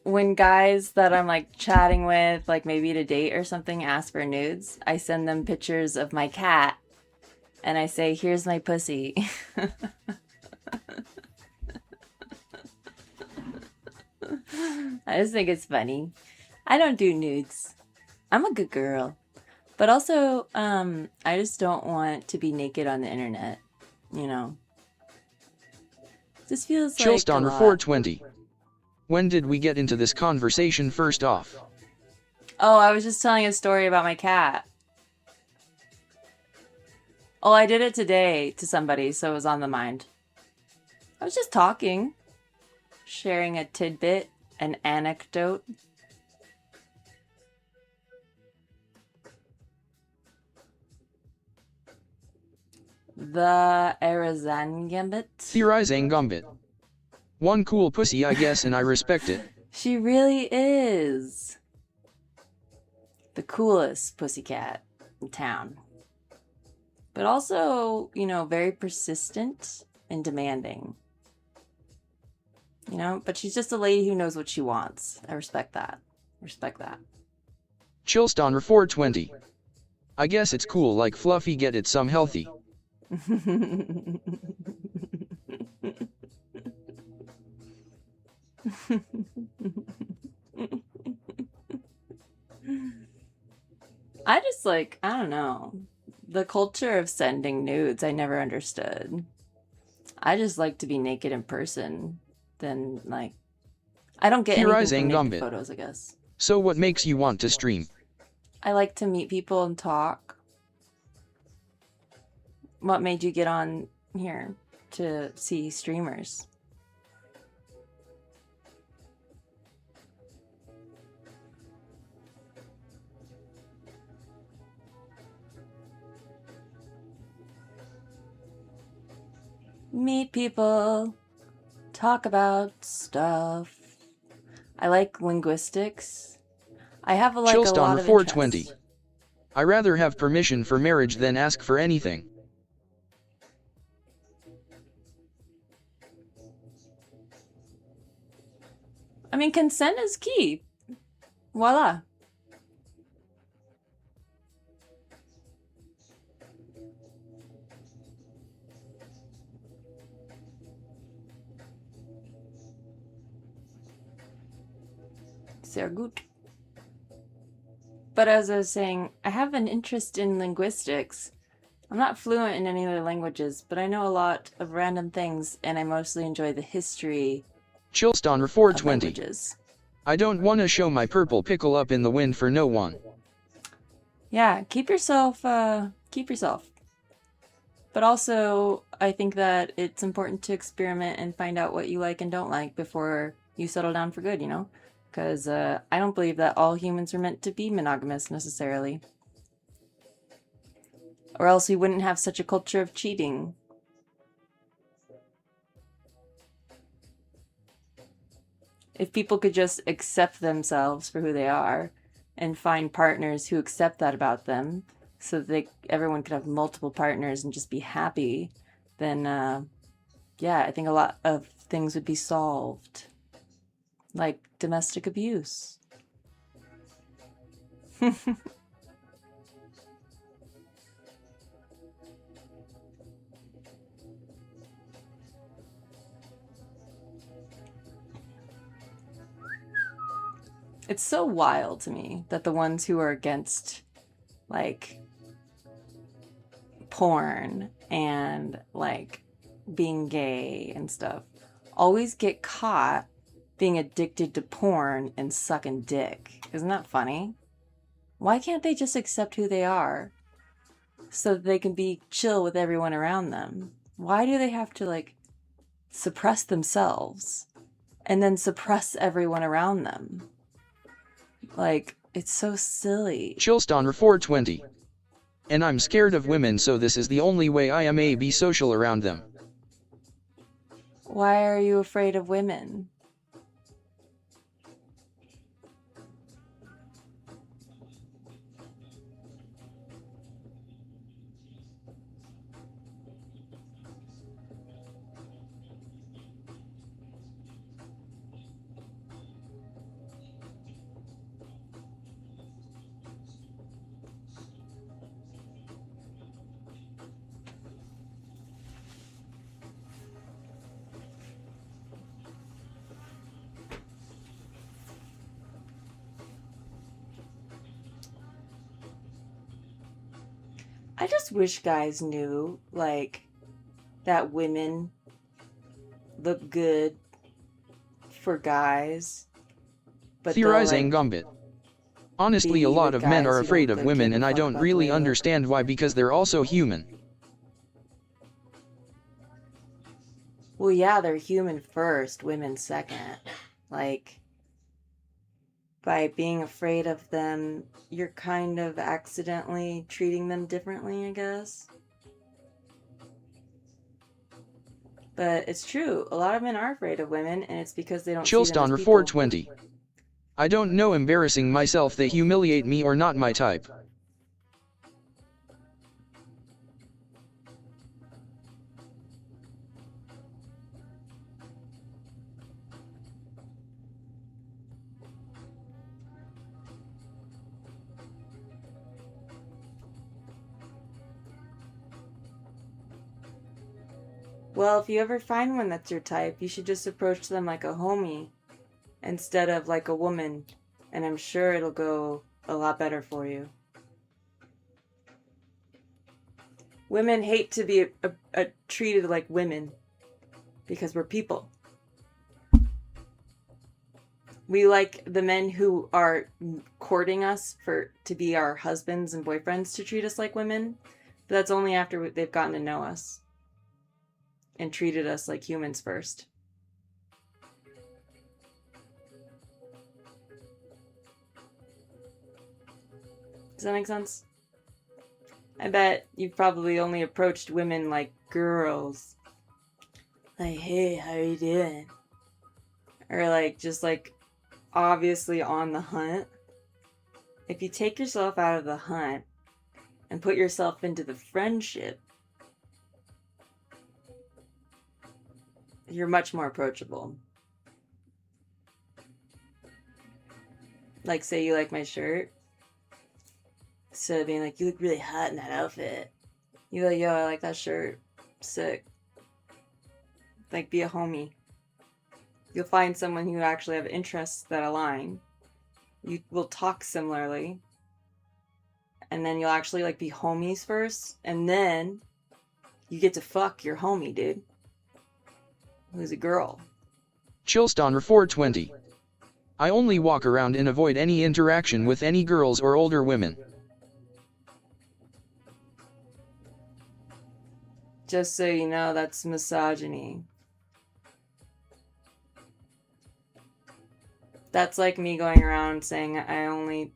When guys that I'm like chatting with, like maybe to date or something, ask for nudes, I send them pictures of my cat and I say, here's my pussy. I just think it's funny. I don't do nudes. I'm a good girl. But also, I just don't want to be naked on the internet. You know? This feels like Chillstoner 420. When did we get into this conversation first off? Oh, I was just telling a story about my cat. Oh, I did it today to somebody, so it was on the mind. I was just talking. Sharing a tidbit, an anecdote. The Arizan Gambit. Theorizing Gambit. One cool pussy, I guess, and I respect it. She really is. The coolest pussycat in town. But also, you know, very persistent and demanding. You know, but she's just a lady who knows what she wants. I respect that. Respect that. Chillstoner 420. I guess it's cool, like Fluffy, get it some healthy. I just like, I don't know. The culture of sending nudes, I never understood. I just like to be naked in person. Then, like, I don't get anything from naked photos, I guess. So what makes you want to stream? I like to meet people and talk. What made you get on here to see streamers? Meet people, talk about stuff. I like linguistics. I have like a lot of 420. interests. I rather have permission for marriage than ask for anything. I mean, consent is key. Voila. Sehr gut. But as I was saying, I have an interest in linguistics. I'm not fluent in any other languages, but I know a lot of random things, and I mostly enjoy the history Chillston of 420. languages. I don't wanna show my purple pickle up in the wind for no one. Yeah, keep yourself. But also, I think that it's important to experiment and find out what you like and don't like before you settle down for good, you know? Because I don't believe that all humans are meant to be monogamous necessarily. Or else we wouldn't have such a culture of cheating. If people could just accept themselves for who they are and find partners who accept that about them, so that everyone could have multiple partners and just be happy, then yeah, I think a lot of things would be solved. Like domestic abuse. It's so wild to me that the ones who are against, like, porn and, like, being gay and stuff always get caught being addicted to porn and sucking dick. Isn't that funny? Why can't they just accept who they are so that they can be chill with everyone around them? Why do they have to, like, suppress themselves and then suppress everyone around them? Like, it's so silly. Chillston 420. And I'm scared of women, so this is the only way I may be social around them. Why are you afraid of women? I just wish guys knew, like, that women look good for guys, but they'll, Theorizing like, Gambit. Honestly, a be lot with of men guys are who afraid don't of women, give and a I fuck don't about the way really they look. understand why, because they're also human. Well, yeah, they're human first, women second. Like, by being afraid of them, you're kind of accidentally treating them differently, I guess. But it's true. A lot of men are afraid of women, and it's because they don't see them as Chillston people. 420. I don't know, embarrassing myself, they humiliate me or not my type. Well, if you ever find one that's your type, you should just approach them like a homie instead of like a woman, and I'm sure it'll go a lot better for you. Women hate to be treated like women because we're people. We like the men who are courting us to be our husbands and boyfriends to treat us like women, but that's only after they've gotten to know us and treated us like humans first. Does that make sense? I bet you've probably only approached women like girls. Like, hey, how you doing? Or like, just like, obviously on the hunt. If you take yourself out of the hunt and put yourself into the friendship, you're much more approachable. Like, say you like my shirt. Instead of being like, you look really hot in that outfit. You're like, yo, I like that shirt. Sick. Like, be a homie. You'll find someone who actually have interests that align. You will talk similarly. And then you'll actually, like, be homies first. And then you get to fuck your homie, dude. Who's a girl. Chillstoner 420. I only walk around and avoid any interaction with any girls or older women. Just so you know, that's misogyny. That's like me going around saying I only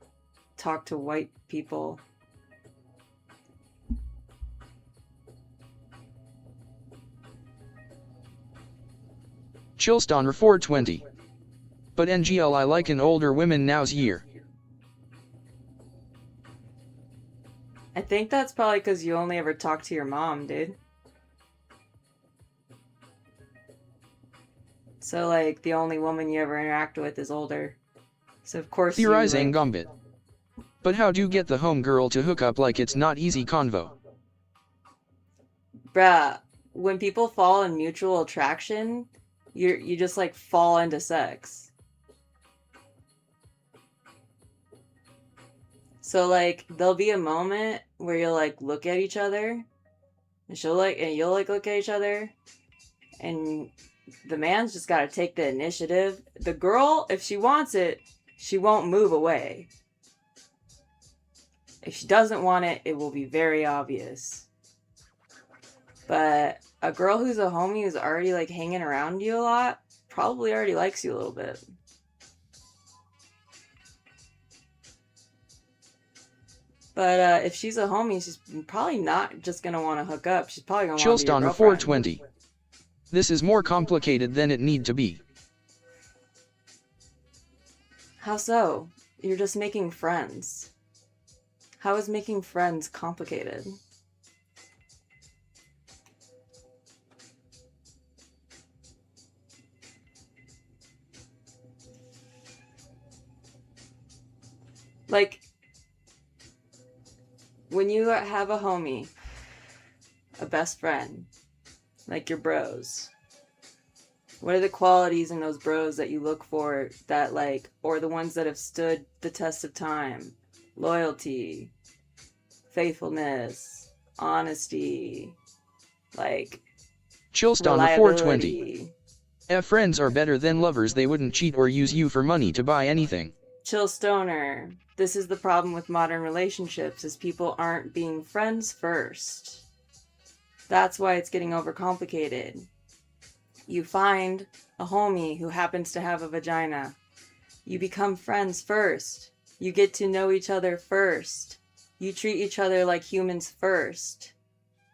talk to white people. Chillstoner 420. But NGL I like an older women now's year. I think that's probably because you only ever talk to your mom, dude. So, like, the only woman you ever interact with is older. So, of course, Theorizing you, like... Gumbit. But how do get the homegirl to hook up like it's not easy convo? Bruh, when people fall in mutual attraction, you just, like, fall into sex. So, like, there'll be a moment where you'll, like, look at each other, and you'll, like, look at each other, and the man's just gotta take the initiative. The girl, if she wants it, she won't move away. If she doesn't want it, it will be very obvious. But a girl who's a homie who's already, like, hanging around you a lot probably already likes you a little bit. But if she's a homie, she's probably not just gonna want to hook up. She's probably gonna want to be your Chillstoner girlfriend. 420. This is more complicated than it need to be. How so? You're just making friends. How is making friends complicated? Like, when you have a homie, a best friend, like your bros, what are the qualities in those bros that you look for that, like, or the ones that have stood the test of time? Loyalty, faithfulness, honesty, like, Chillstoner 420. reliability. If friends are better than lovers, they wouldn't cheat or use you for money to buy anything. Chill stoner. This is the problem with modern relationships, is people aren't being friends first. That's why it's getting overcomplicated. You find a homie who happens to have a vagina. You become friends first. You get to know each other first. You treat each other like humans first.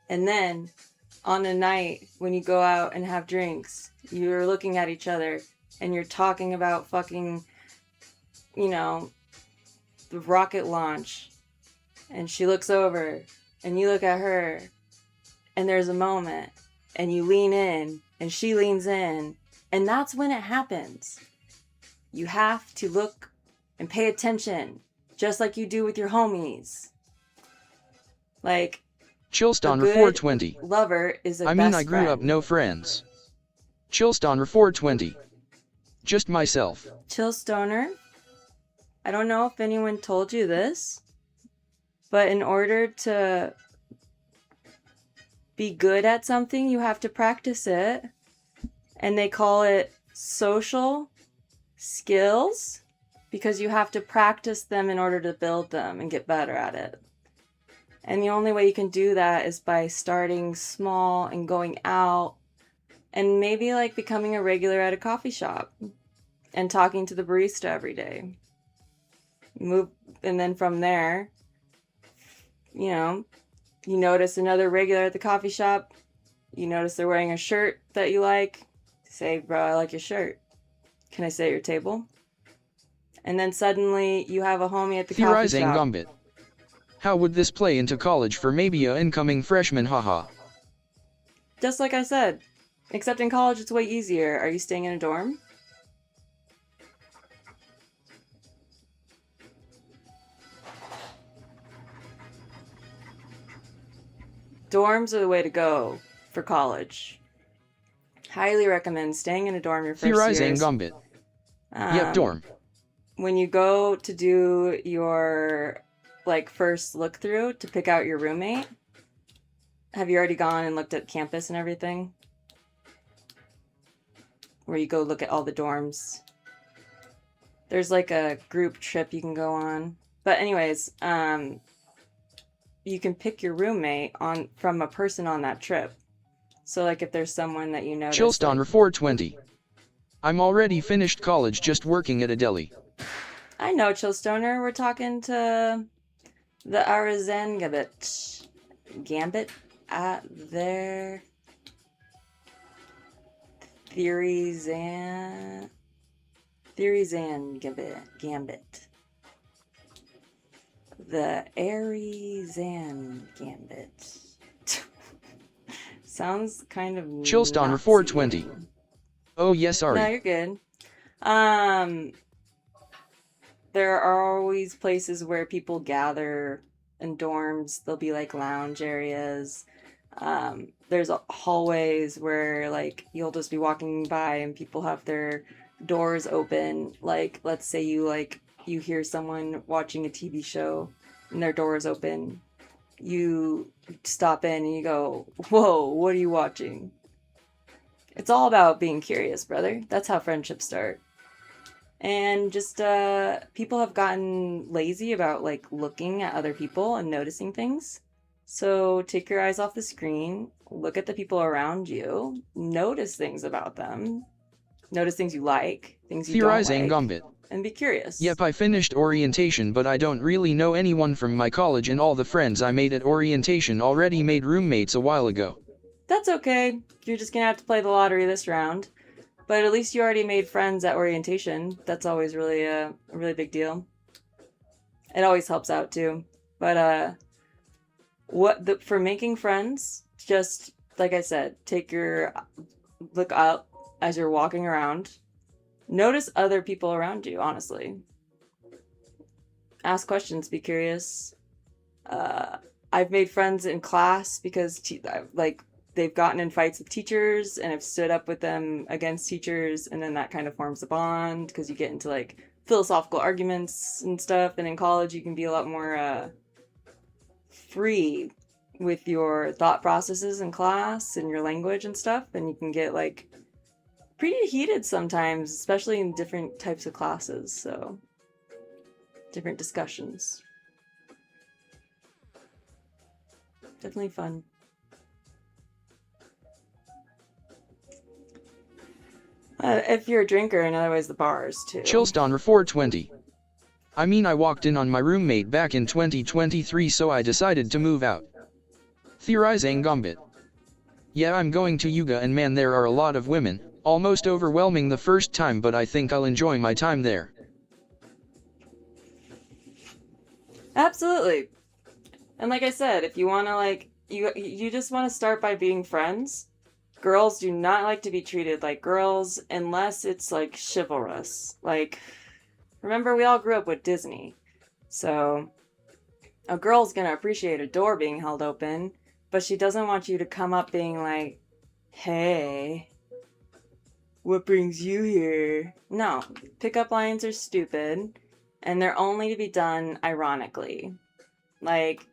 And then, on a night when you go out and have drinks, you're looking at each other and you're talking about fucking, you know, the rocket launch. And she looks over and you look at her and there's a moment and you lean in and she leans in, and that's when it happens. You have to look and pay attention, just like you do with your homies. Like, Chillstoner 420. lover is a I best mean, I grew friend. up no friends. Chillstoner 420. Just myself. Chill stoner. I don't know if anyone told you this, but in order to be good at something, you have to practice it. And they call it social skills because you have to practice them in order to build them and get better at it. And the only way you can do that is by starting small and going out and maybe like becoming a regular at a coffee shop and talking to the barista every day. And then from there, you know, you notice another regular at the coffee shop. You notice they're wearing a shirt that you like. Say, bro, I like your shirt. Can I sit at your table? And then suddenly you have a homie at the coffee Theorizing shop. Gumbit. How would this play into college for maybe a incoming freshman, haha? Just like I said. Except in college it's way easier. Are you staying in a dorm? dorms are the way to go for college. Highly recommend staying in a dorm your first Theorizing years. Gambit. Yep, dorm. When you go to do your like first look through to pick out your roommate, have you already gone and looked at campus and everything? Where you go look at all the dorms. There's like a group trip you can go on. But anyways, you can pick your roommate from a person on that trip. So like if there's someone that you notice. Chillstoner like, 420. I'm already finished college just working at a deli. I know, Chillstoner. We're talking to the Arizen Gambit at their Theorizan Gambit. The Arizan Gambit. Sounds kind of Chillstoner Nazi. 420. Oh yes, sorry. No, you're good. There are always places where people gather in dorms. There'll be like lounge areas. There's hallways where like you'll just be walking by and people have their doors open. Like let's say you hear someone watching a TV show and their door is open. You stop in and you go, "Whoa, what are you watching?" It's all about being curious, brother. That's how friendships start. And just people have gotten lazy about like looking at other people and noticing things. So take your eyes off the screen, look at the people around you, notice things about them, notice things you like, things you Theorizing don't like, Gambit. and be curious. Yep, I finished orientation, but I don't really know anyone from my college, and all the friends I made at orientation already made roommates a while ago. That's okay. You're just gonna have to play the lottery this round. But at least you already made friends at orientation. That's always really a really big deal. It always helps out too. But for making friends, just like I said, look out as you're walking around. Notice other people around you, honestly. Ask questions, be curious. I've made friends in class because they've gotten in fights with teachers and have stood up with them against teachers, and then that kind of forms a bond because you get into like philosophical arguments and stuff. And in college you can be a lot more free with your thought processes in class and your language and stuff, and you can get like pretty heated sometimes, especially in different types of classes. So different discussions. Definitely fun. If you're a drinker, and otherwise the bars too. Chillstoner 420. I mean, I walked in on my roommate back in 2023, so I decided to move out. Theorizing Gambit. Yeah, I'm going to Yuga, and man, there are a lot of women, almost overwhelming the first time, but I think I'll enjoy my time there. Absolutely. And like I said, if you want to you just want to start by being friends. Girls do not like to be treated like girls unless it's like chivalrous. Like, remember, we all grew up with Disney. So a girl's gonna appreciate a door being held open, but she doesn't want you to come up being like, "Hey, what brings you here?" No, pickup lines are stupid, and they're only to be done ironically. Like,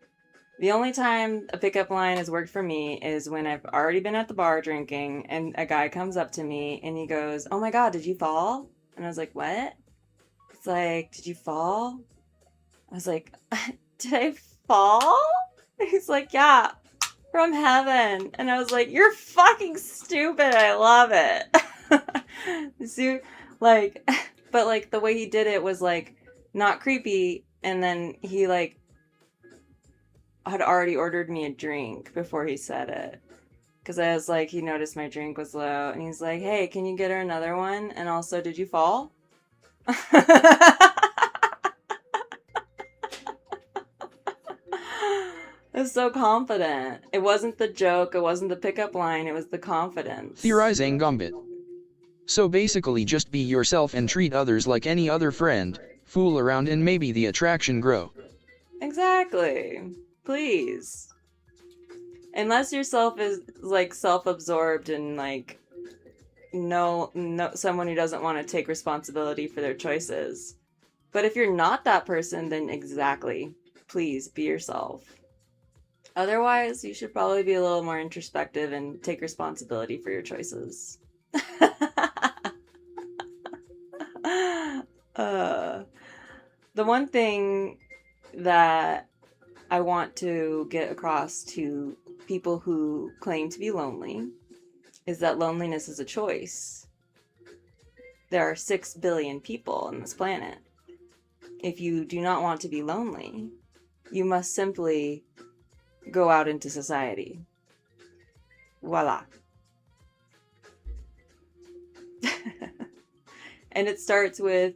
the only time a pickup line has worked for me is when I've already been at the bar drinking and a guy comes up to me and he goes, "Oh my God, did you fall?" And I was like, "What?" It's like, "Did you fall?" I was like, "Did I fall?" He's like, "Yeah, from heaven." And I was like, "You're fucking stupid. I love it." So, but like the way he did it was like not creepy. And then he like had already ordered me a drink before he said it, because I was like, he noticed my drink was low, and he's like, "Hey, can you get her another one? And also, did you fall?" It was so confident. It wasn't the joke, it wasn't the pickup line, it was the confidence. Theorizing Gambit. So basically, just be yourself and treat others like any other friend, fool around, and maybe the attraction grow. Exactly. Please. Unless yourself is like self-absorbed and like no someone who doesn't want to take responsibility for their choices. But if you're not that person, then exactly, please be yourself. Otherwise, you should probably be a little more introspective and take responsibility for your choices. uh, the one thing that I want to get across to people who claim to be lonely is that loneliness is a choice. There are 6 billion people on this planet. If you do not want to be lonely, you must simply go out into society. Voila. And it starts with,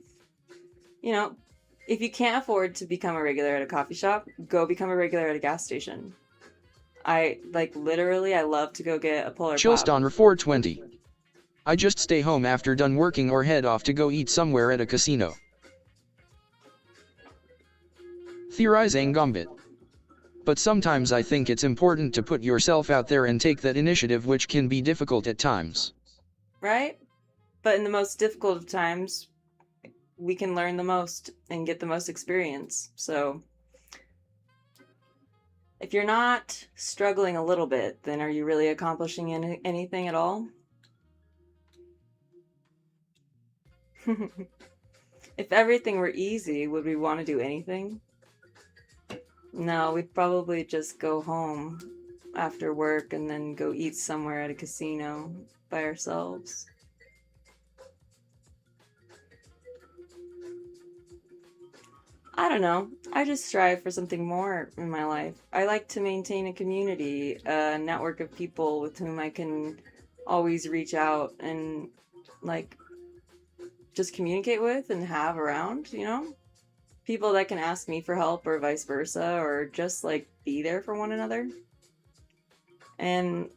if you can't afford to become a regular at a coffee shop, go become a regular at a gas station. I love to go get a Polar Pop. Chillstonner 420. I just stay home after done working or head off to go eat somewhere at a casino. Theorize Angumbit. But sometimes I think it's important to put yourself out there and take that initiative, which can be difficult at times. Right? But in the most difficult of times, we can learn the most and get the most experience. So if you're not struggling a little bit, then are you really accomplishing anything at all? If everything were easy, would we want to do anything? No, we'd probably just go home after work and then go eat somewhere at a casino by ourselves. I don't know. I just strive for something more in my life. I like to maintain a community, a network of people with whom I can always reach out and, like, just communicate with and have around, People that can ask me for help or vice versa, or just, like, be there for one another. And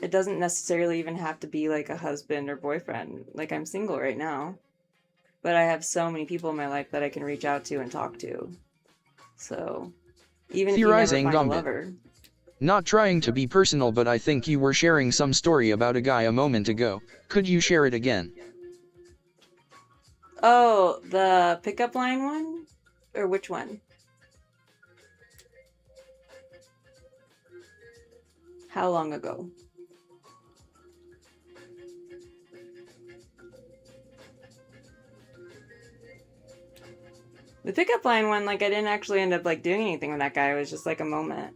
it doesn't necessarily even have to be, like, a husband or boyfriend. Like, I'm single right now. But I have so many people in my life that I can reach out to and talk to. So, even if you never find a lover. Not trying to be personal, but I think you were sharing some story about a guy a moment ago. Could you share it again? Oh, the pickup line one? Or which one? How long ago? The pickup line one, like, I didn't actually end up, like, doing anything with that guy. It was just, like, a moment.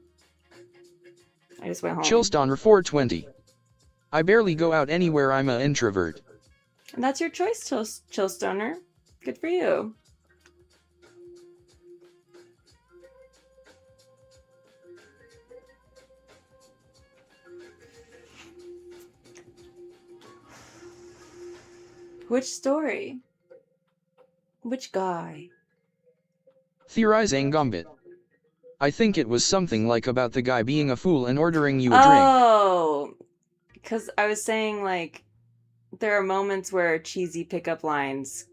I just went home. Chillstonner 420. I barely go out anywhere, I'm an introvert. And that's your choice, Chillstoner. Good for you. Which story? Which guy? Theorize Angumbit. I think it was something like about the guy being a fool and ordering you a drink. Oh, because I was saying, like, there are moments where cheesy pickup lines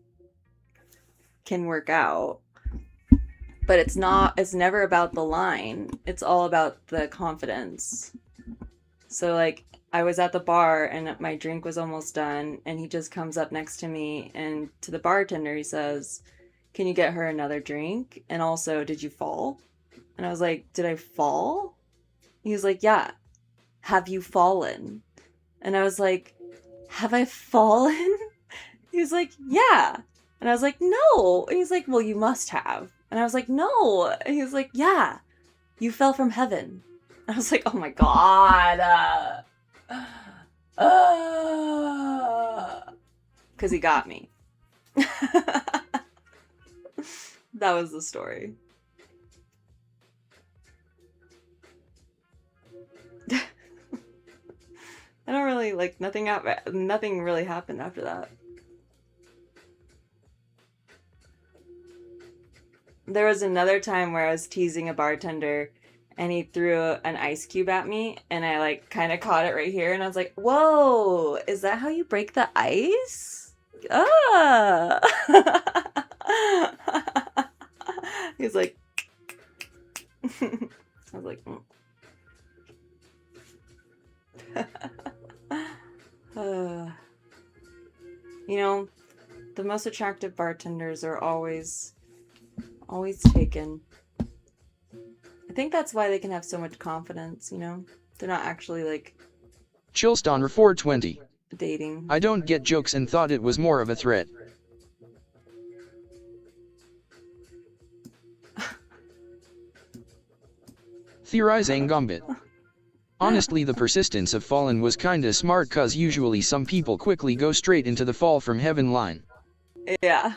can work out, but it's never about the line. It's all about the confidence. So, like, I was at the bar and my drink was almost done, and he just comes up next to me, and to the bartender he says, "Can you get her another drink? And also, did you fall?" And I was like, "Did I fall?" He was like, "Yeah. Have you fallen?" And I was like, "Have I fallen?" He was like, "Yeah." And I was like, "No." And he's like, "Well, you must have." And I was like, "No." And he was like, "Yeah. You fell from heaven." And I was like, "Oh my God." Because he got me. That was the story. I don't really, like, nothing really happened after that. There was another time where I was teasing a bartender and he threw an ice cube at me and I, like, kind of caught it right here and I was like, "Whoa, is that how you break the ice?" Ah! He's like, I was like, Uh, you know, the most attractive bartenders are always taken. I think that's why they can have so much confidence, you know? They're not actually, like, Chillstonner 420. dating. I don't get jokes and thought it was more of a threat. Theorizing Gumbit. Honestly, the persistence of fallen was kinda smart, cause usually some people quickly go straight into the fall from heaven line. Yeah.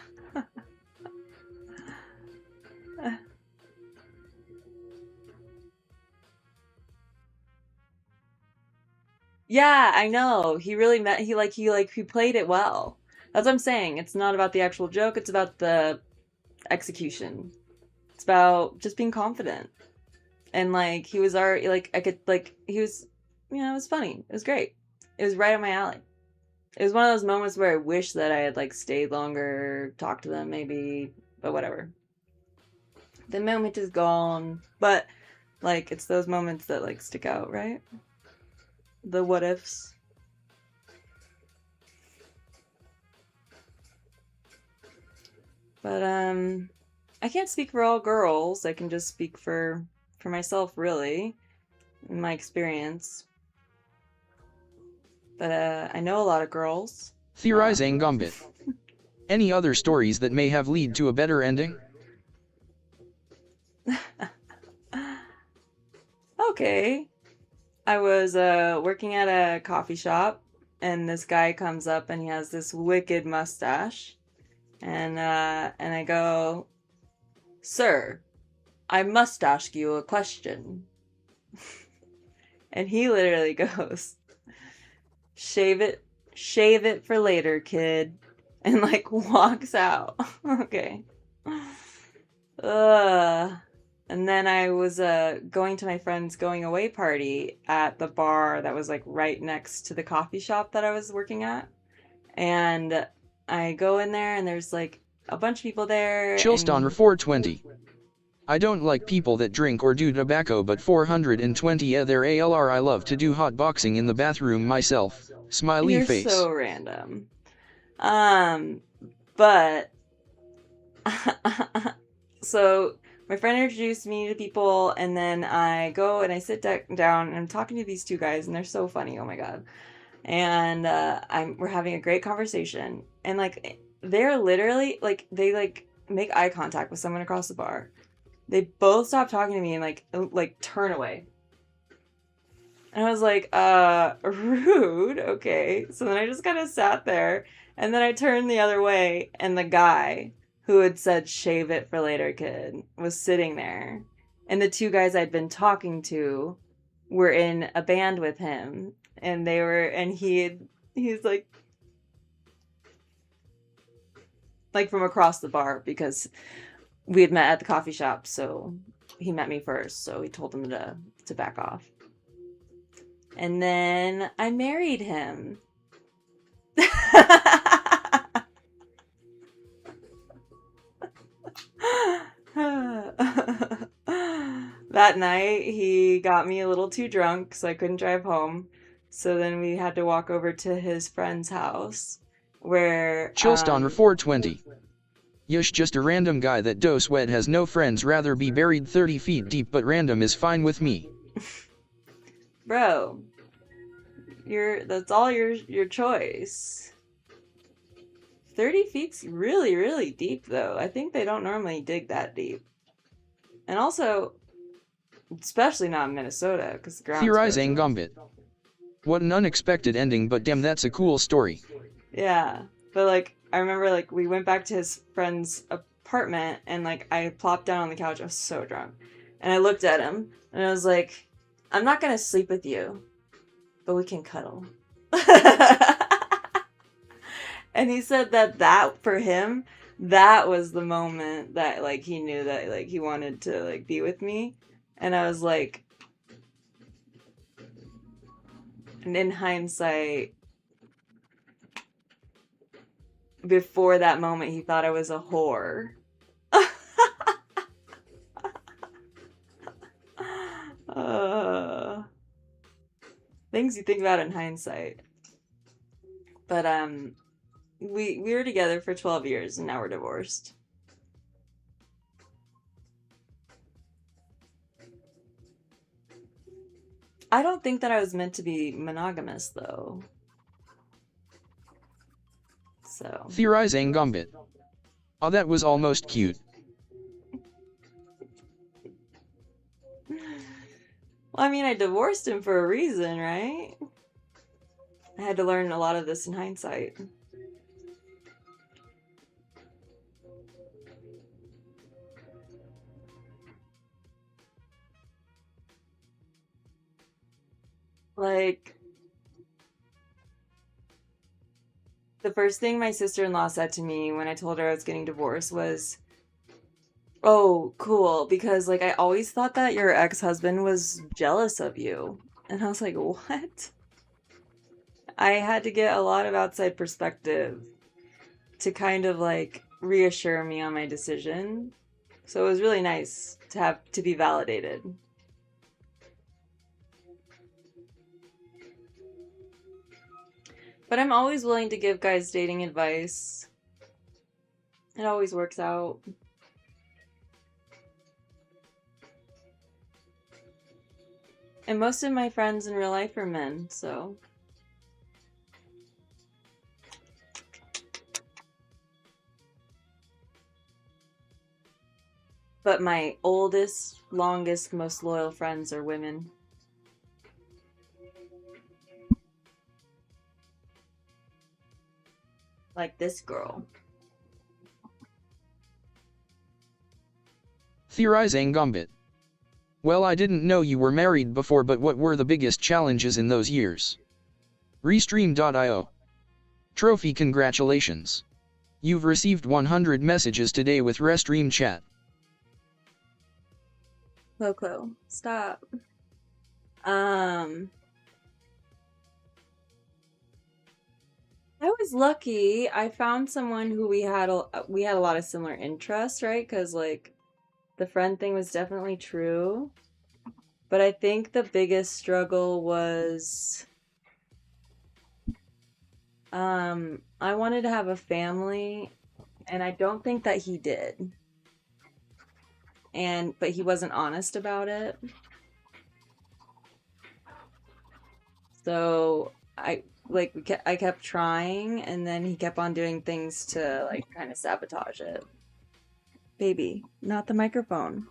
Yeah, I know. He really he played it well. That's what I'm saying. It's not about the actual joke, it's about the execution. It's about just being confident. And like he was already like I could like he was it was funny. It was great. It was right up my alley. It was one of those moments where I wish that I had like stayed longer, talked to them maybe, but whatever. The moment is gone. But like it's those moments that like stick out, right? The what ifs. But I can't speak for all girls. I can just speak for myself really, in my experience. But I know a lot of girls. Theorizing Gumbit. Any other stories that may have lead to a better ending? Okay. I was working at a coffee shop, and this guy comes up and he has this wicked mustache. And I go, "Sir, I must ask you a question." And he literally goes, shave it for later, kid." And like walks out. Okay. And then I was going to my friend's going away party at the bar that was like right next to the coffee shop that I was working at. And I go in there and there's like a bunch of people there. Chillstonner 420. I don't like people that drink or do tobacco, but 420 other ALR. I love to do hot boxing in the bathroom myself. Smiley You're face. so random. But so my friend introduced me to people, and then I go and I sit down and I'm talking to these two guys, and they're so funny. Oh my god! And we're having a great conversation, and like they're literally like they like make eye contact with someone across the bar. They both stop talking to me and like turn away. And I was like, rude, okay. So then I just kind of sat there, and then I turned the other way, and the guy who had said "shave it for later, kid" was sitting there. And the two guys I'd been talking to were in a band with him, and he's like from across the bar because we had met at the coffee shop, so he met me first, so he told him to back off. And then I married him. That night, he got me a little too drunk, so I couldn't drive home. So then we had to walk over to his friend's house, where Chillstonner 420. Yush, just a random guy that does wet, has no friends, rather be buried 30 feet deep, but random is fine with me. Bro, that's all your choice. 30 feet's really, really deep, though. I think they don't normally dig that deep. And also, especially not in Minnesota, because the ground's Theorizing frozen. Gumbit. What an unexpected ending, but damn, that's a cool story. Yeah, but like, I remember like we went back to his friend's apartment, and like I plopped down on the couch. I was so drunk, and I looked at him, and I was like, "I'm not gonna sleep with you, but we can cuddle." And he said that for him, that was the moment that like he knew that like he wanted to like be with me. And I was like, and in hindsight, before that moment, he thought I was a whore. things you think about in hindsight. But we were together for 12 years and now we're divorced. I don't think that I was meant to be monogamous though. So Theorizing Gumbit. Oh, that was almost cute. well, I mean, I divorced him for a reason, right? I had to learn a lot of this in hindsight. Like, the first thing my sister-in-law said to me when I told her I was getting divorced was, "Oh, cool, because like I always thought that your ex-husband was jealous of you." And I was like, "What?" I had to get a lot of outside perspective to kind of like reassure me on my decision. So it was really nice to have to be validated. But I'm always willing to give guys dating advice. It always works out. And most of my friends in real life are men, so. But my oldest, longest, most loyal friends are women. Like this girl. Theorizing Gumbit. Well, I didn't know you were married before, but what were the biggest challenges in those years? Restream.io. Trophy, congratulations. You've received 100 messages today with Restream chat. Loco, stop. I was lucky. I found someone who we had a lot of similar interests, right? Because like the friend thing was definitely true. But I think the biggest struggle was I wanted to have a family and I don't think that he did. But he wasn't honest about it. So I kept trying, and then he kept on doing things to like kind of sabotage it. Baby, not the microphone.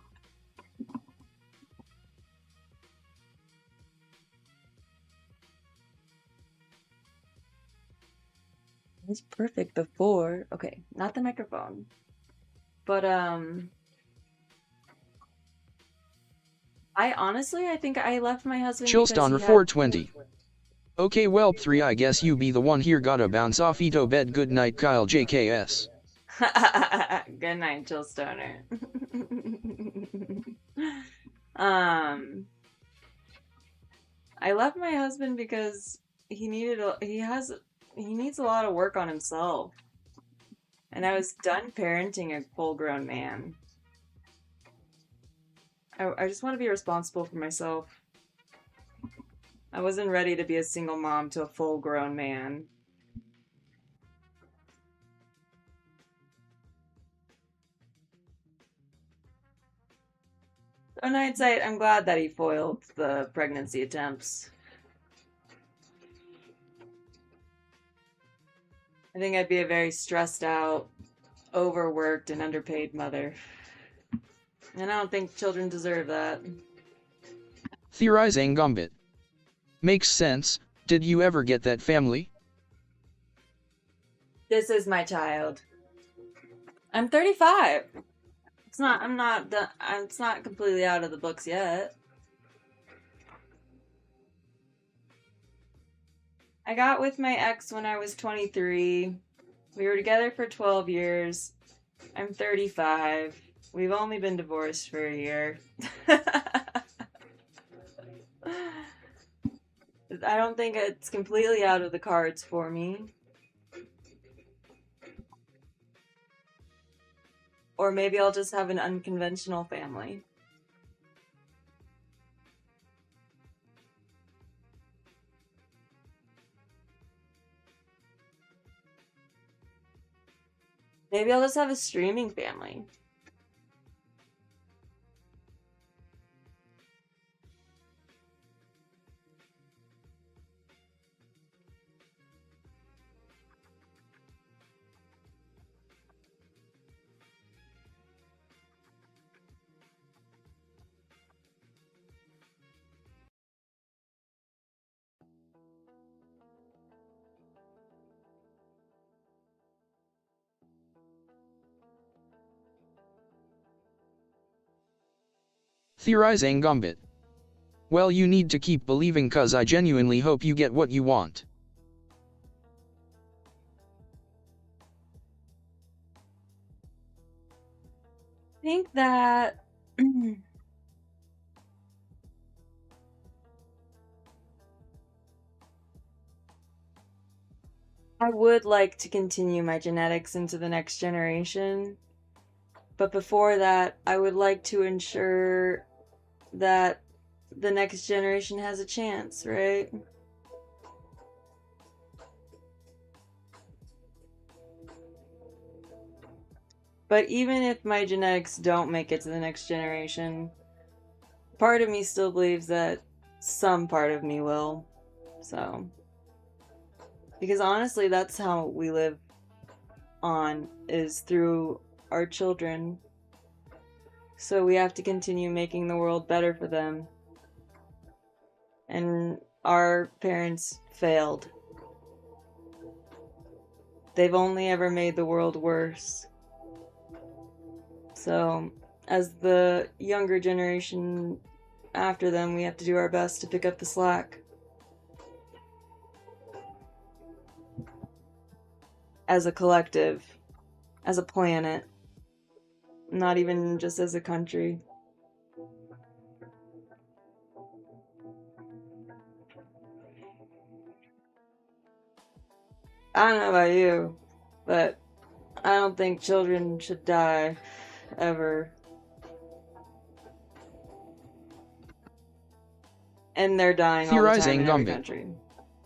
It was perfect before. Okay, not the microphone. But I think I left my husband because Chillstonner 420. Okay, well, 3, I guess you be the one here, gotta bounce off Ito bed. Good night, Kyle JKS. Good night, Jill Stoner. I left my husband because he needs a lot of work on himself. And I was done parenting a full-grown man. I just want to be responsible for myself. I wasn't ready to be a single mom to a full-grown man. In hindsight, I'm glad that he foiled the pregnancy attempts. I think I'd be a very stressed out, overworked, and underpaid mother. And I don't think children deserve that. Theorizing Gumbit. Makes sense. Did you ever get that family? This is my child. I'm 35. It's not completely out of the books yet. I got with my ex when I was 23. We were together for 12 years. I'm 35. We've only been divorced for a year. I don't think it's completely out of the cards for me. Or maybe I'll just have an unconventional family. Maybe I'll just have a streaming family. Theorizing Gambit. Well, you need to keep believing, cause I genuinely hope you get what you want. I think that I would like to continue my genetics into the next generation. But before that, I would like to ensure that the next generation has a chance, right? But even if my genetics don't make it to the next generation, part of me still believes that some part of me will. So, because honestly, that's how we live on, is through our children. So we have to continue making the world better for them. And our parents failed. They've only ever made the world worse. So, as the younger generation after them, we have to do our best to pick up the slack. As a collective, as a planet, not even just as a country. I don't know about you, but I don't think children should die ever. And they're dying all the time Theorizing in every Gambit. country.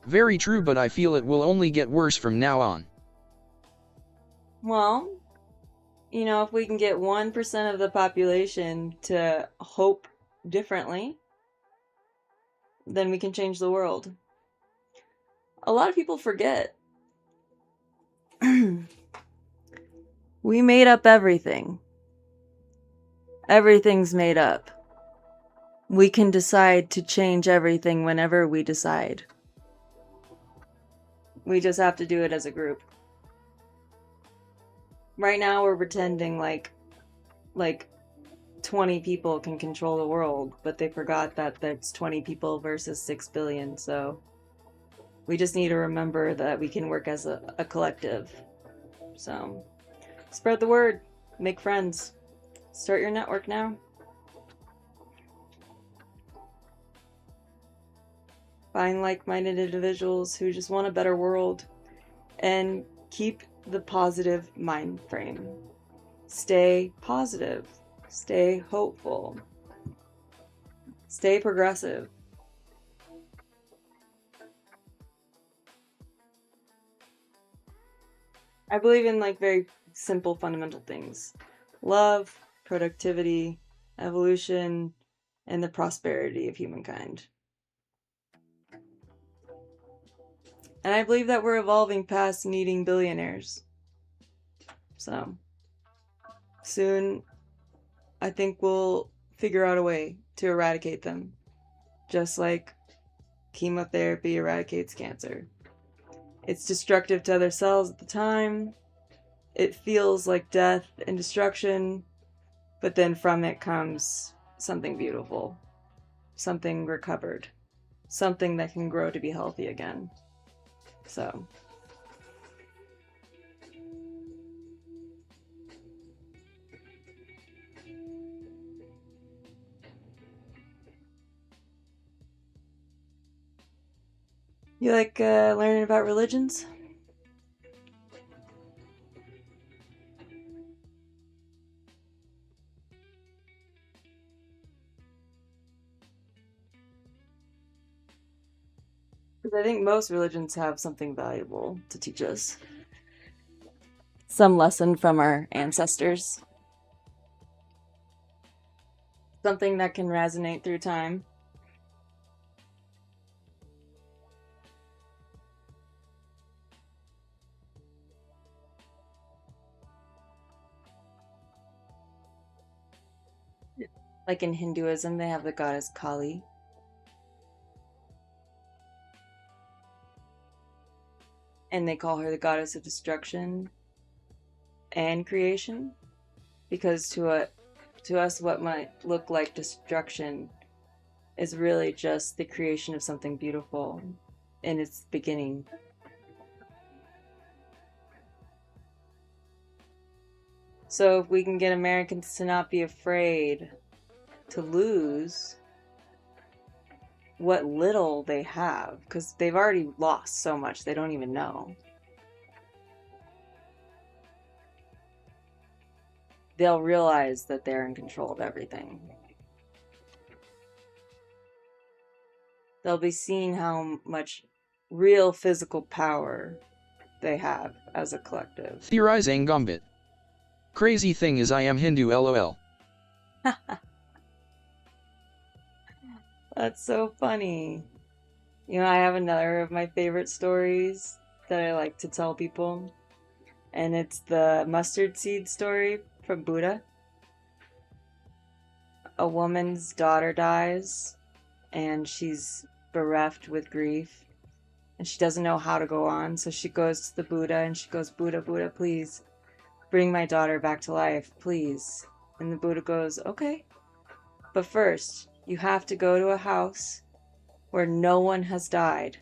Very true, but I feel it will only get worse from now on. Well, you know, if we can get 1% of the population to hope differently, then we can change the world. A lot of people forget. We made up everything. Everything's made up. We can decide to change everything whenever we decide. We just have to do it as a group. Right now we're pretending like 20 people can control the world, but they forgot that that's 20 people versus 6 billion, so we just need to remember that we can work as a collective. So, spread the word, make friends, start your network now. Find like-minded individuals who just want a better world, and keep the positive mind frame. Stay positive, stay hopeful, stay progressive. I believe in like very simple fundamental things: love, productivity, evolution, and the prosperity of humankind. And I believe that we're evolving past needing billionaires. So, soon, I think we'll figure out a way to eradicate them. Just like chemotherapy eradicates cancer. It's destructive to other cells at the time. It feels like death and destruction, but then from it comes something beautiful, something recovered, something that can grow to be healthy again. So, you like learning about religions? Because I think most religions have something valuable to teach us. some lesson from our ancestors. Something that can resonate through time. Like in Hinduism, they have the goddess Kali. And they call her the goddess of destruction and creation. Because to us, what might look like destruction is really just the creation of something beautiful in its beginning. So if we can get Americans to not be afraid to lose what little they have, because they've already lost so much they don't even know, they'll realize that they're in control of everything. They'll be seeing how much real physical power they have as a collective. Theorizing Gambit. Crazy thing is I am Hindu lol. That's so funny. You know, I have another of my favorite stories that I like to tell people, and it's the mustard seed story from Buddha. A woman's daughter dies, and she's bereft with grief, and she doesn't know how to go on, so she goes to the Buddha, and she goes, Buddha, Buddha, please, bring my daughter back to life, please. And the Buddha goes, okay, but first, you have to go to a house where no one has died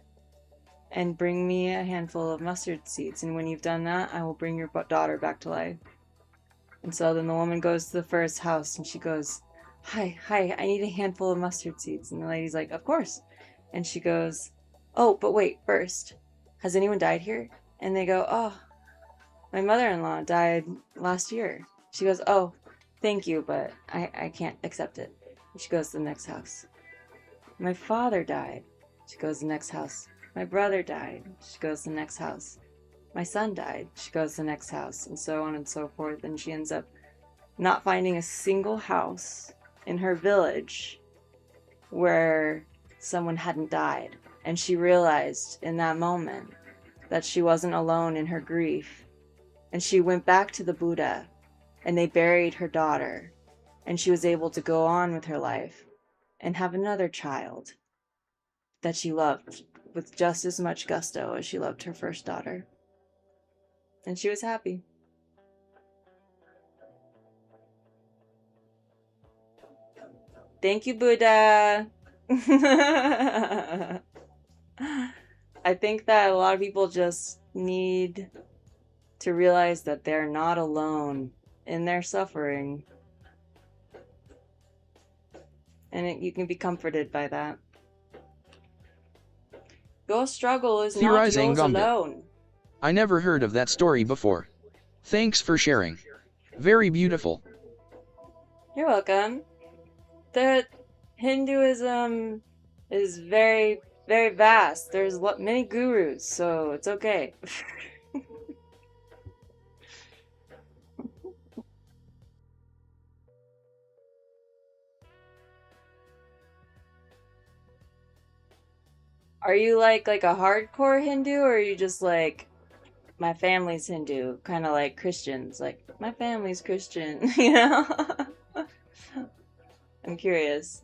and bring me a handful of mustard seeds. And when you've done that, I will bring your daughter back to life. And so then the woman goes to the first house and she goes, hi, I need a handful of mustard seeds. And the lady's like, of course. And she goes, oh, but wait, first, has anyone died here? And they go, oh, my mother-in-law died last year. She goes, oh, thank you, but I can't accept it. She goes to the next house. My father died. She goes to the next house. My brother died. She goes to the next house. My son died. She goes to the next house, and so on and so forth. And she ends up not finding a single house in her village where someone hadn't died. And she realized in that moment that she wasn't alone in her grief. And she went back to the Buddha, and they buried her daughter. And she was able to go on with her life and have another child that she loved with just as much gusto as she loved her first daughter. And she was happy. Thank you, Buddha. I think that a lot of people just need to realize that they're not alone in their suffering. And you can be comforted by that. Your struggle is not Theorizing yours Gambit. alone. I never heard of that story before. Thanks for sharing. Very beautiful. You're welcome. The Hinduism is very, very vast. There's many gurus, so it's okay. Are you like a hardcore Hindu, or are you just like, my family's Hindu, kind of like Christians, like my family's Christian, you know? I'm curious.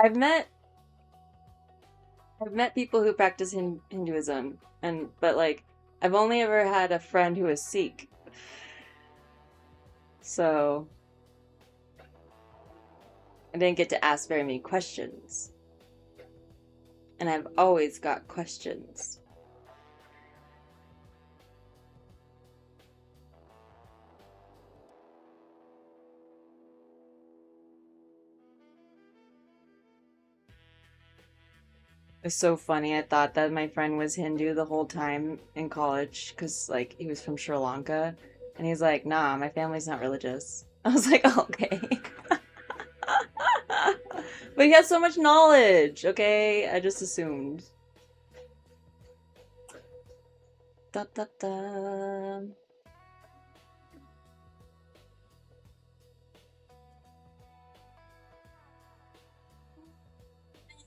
I've met people who practice Hinduism, but like I've only ever had a friend who was Sikh. So I didn't get to ask very many questions. And I've always got questions. It's so funny. I thought that my friend was Hindu the whole time in college because, like, he was from Sri Lanka. And he's like, nah, my family's not religious. I was like, oh, okay. But he has so much knowledge, okay? I just assumed. Da da da.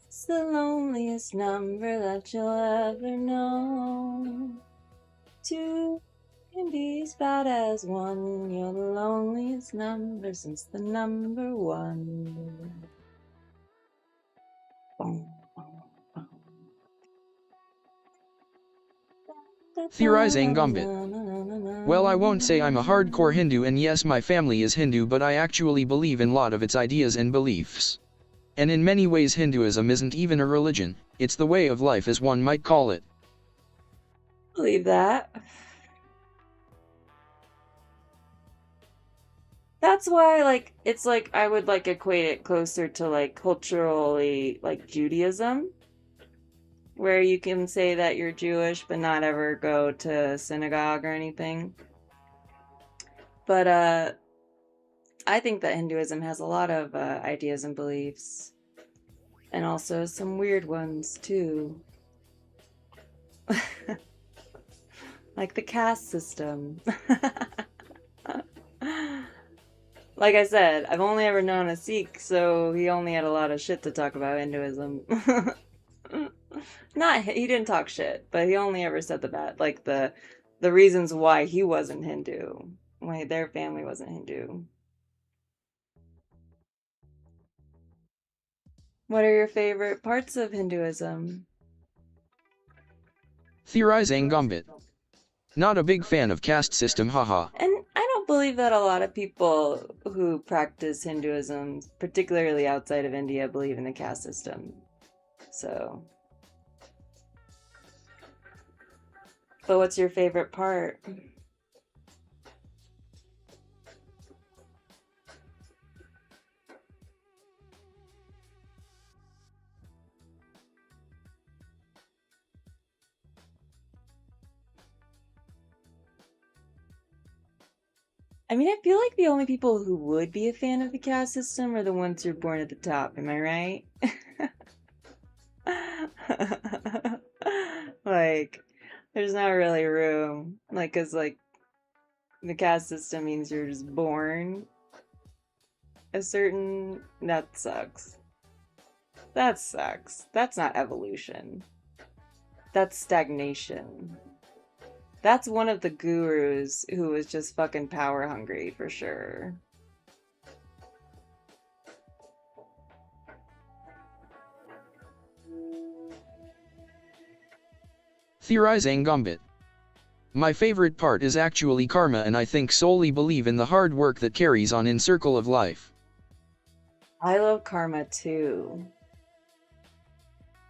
It's the loneliest number that you'll ever know. Two can be as bad as one. You're the loneliest number since the number one. Boom, boom, boom. Theorizing Gambit. Well, I won't say I'm a hardcore Hindu, and yes, my family is Hindu, but I actually believe in a lot of its ideas and beliefs. And in many ways Hinduism isn't even a religion, it's the way of life as one might call it. Believe that. That's why, like, it's like I would like equate it closer to like culturally like Judaism, where you can say that you're Jewish but not ever go to synagogue or anything. But I think that Hinduism has a lot of ideas and beliefs, and also some weird ones too. Like the caste system. Like I said, I've only ever known a Sikh, so he only had a lot of shit to talk about Hinduism. Not he didn't talk shit, but he only ever said the bad, like the reasons why he wasn't Hindu, why their family wasn't Hindu. What are your favorite parts of Hinduism? Theorizing Gambit. Not a big fan of caste system, haha. And I don't believe that a lot of people who practice Hinduism, particularly outside of India, believe in the caste system. So, but what's your favorite part? I mean, I feel like the only people who would be a fan of the caste system are the ones who are born at the top. Am I right? Like, there's not really room. Like, 'cause, like, the caste system means you're just born a certain. That sucks. That sucks. That's not evolution. That's stagnation. That's one of the gurus who was just fucking power hungry for sure. Theorizing Gambit. My favorite part is actually karma, and I think solely believe in the hard work that carries on in circle of life. I love karma too.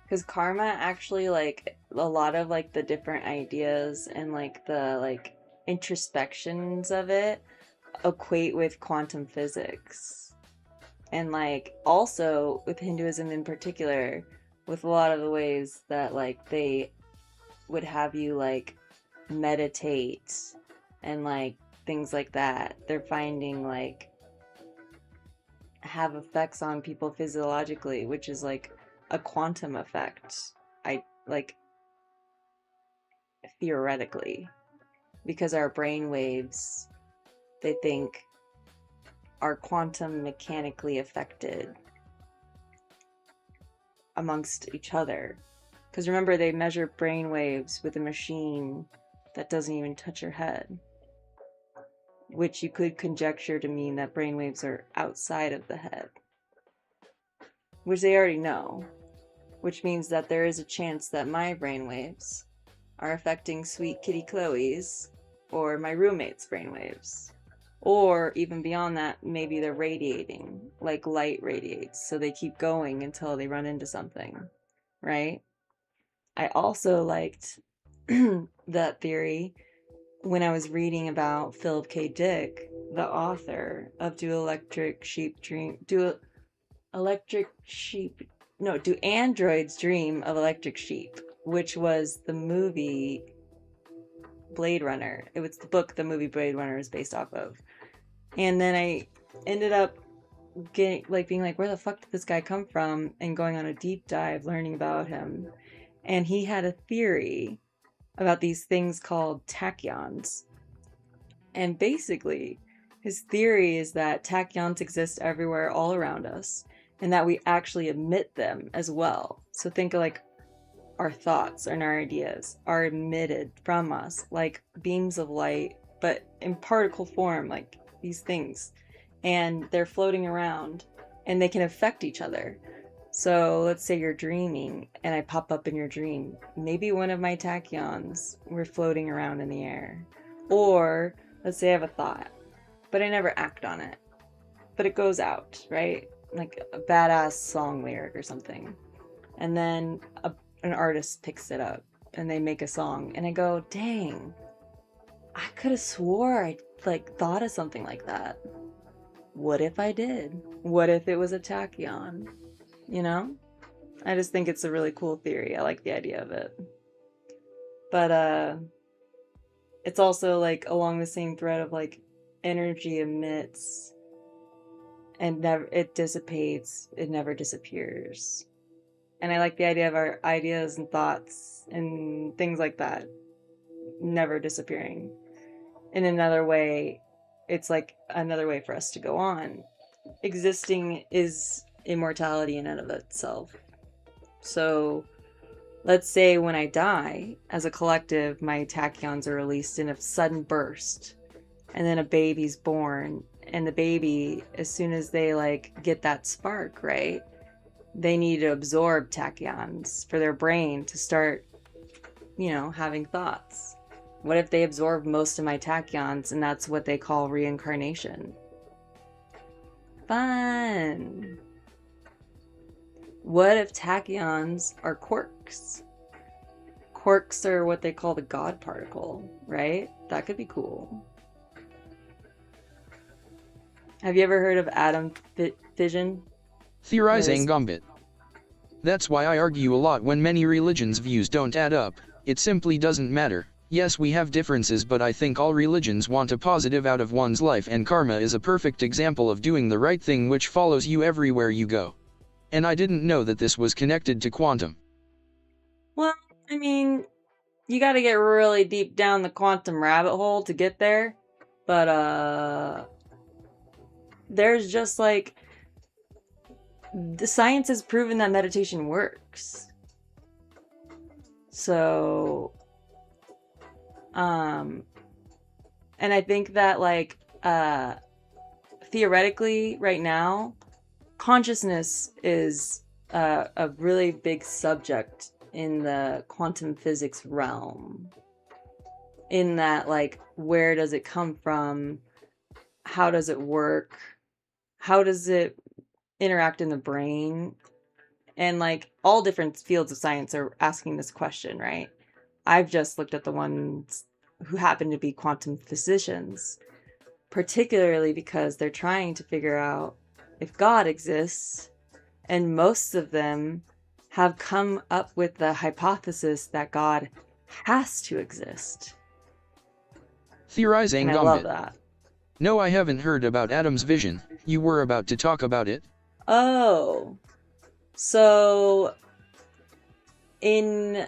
Because karma actually, like, a lot of, like, the different ideas and, like, the, like, introspections of it equate with quantum physics. And, like, also with Hinduism in particular, with a lot of the ways that, like, they would have you, like, meditate and, like, things like that. They're finding, like, have effects on people physiologically, which is, like, a quantum effect. I like theoretically, because our brain waves, they think, are quantum mechanically affected amongst each other. Because remember, they measure brain waves with a machine that doesn't even touch your head, which you could conjecture to mean that brain waves are outside of the head, which they already know, which means that there is a chance that my brainwaves are affecting sweet kitty Chloe's or my roommate's brainwaves. Or even beyond that, maybe they're radiating, like light radiates, so they keep going until they run into something, right? I also liked that theory when I was reading about Philip K. Dick, the author of Do Electric Sheep do androids dream of electric sheep, which was the movie Blade Runner. It was the book the movie Blade Runner is based off of. And then I ended up being like, where the fuck did this guy come from? And going on a deep dive, learning about him. And he had a theory about these things called tachyons. And basically, his theory is that tachyons exist everywhere all around us, and that we actually emit them as well. So think of like our thoughts and our ideas are emitted from us like beams of light, but in particle form, like these things. And they're floating around and they can affect each other. So let's say you're dreaming and I pop up in your dream. Maybe one of my tachyons were floating around in the air. Or let's say I have a thought, but I never act on it. But it goes out, right? Like a badass song lyric or something. And then an artist picks it up and they make a song. And I go, dang, I could have swore I thought of something like that. What if I did? What if it was a tachyon? You know? I just think it's a really cool theory. I like the idea of it. But it's also like along the same thread of like energy emits and it dissipates, it never disappears. And I like the idea of our ideas and thoughts and things like that never disappearing. In another way, it's like another way for us to go on. Existing is immortality in and of itself. So let's say when I die, as a collective, my tachyons are released in a sudden burst. And then a baby's born. And the baby, as soon as they like get that spark, right? They need to absorb tachyons for their brain to start, having thoughts. What if they absorb most of my tachyons and that's what they call reincarnation? Fun! What if tachyons are quarks? Quarks are what they call the God particle, right? That could be cool. Have you ever heard of atom fission? Theorizing Gambit. That's why I argue a lot when many religions' views don't add up. It simply doesn't matter. Yes, we have differences, but I think all religions want a positive out of one's life, and karma is a perfect example of doing the right thing, which follows you everywhere you go. And I didn't know that this was connected to quantum. Well, I mean, you gotta get really deep down the quantum rabbit hole to get there. But, there's just like, the science has proven that meditation works. So, and I think that like, theoretically right now, consciousness is a really big subject in the quantum physics realm. In that, like, where does it come from? How does it work? How does it interact in the brain? And like all different fields of science are asking this question, right? I've just looked at the ones who happen to be quantum physicians, particularly because they're trying to figure out if God exists, and most of them have come up with the hypothesis that God has to exist. Theorizing And I Gambit. love that. No, I haven't heard about Adam's vision. You were about to talk about it. Oh. So in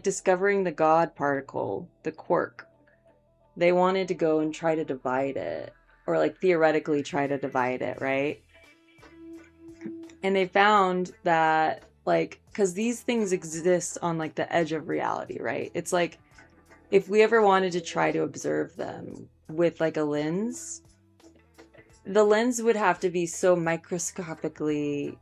discovering the God particle, the quark, they wanted to go and try to divide it, or like theoretically try to divide it, right? And they found that like, because these things exist on like the edge of reality, right? It's like if we ever wanted to try to observe them with like a lens, the lens would have to be so microscopically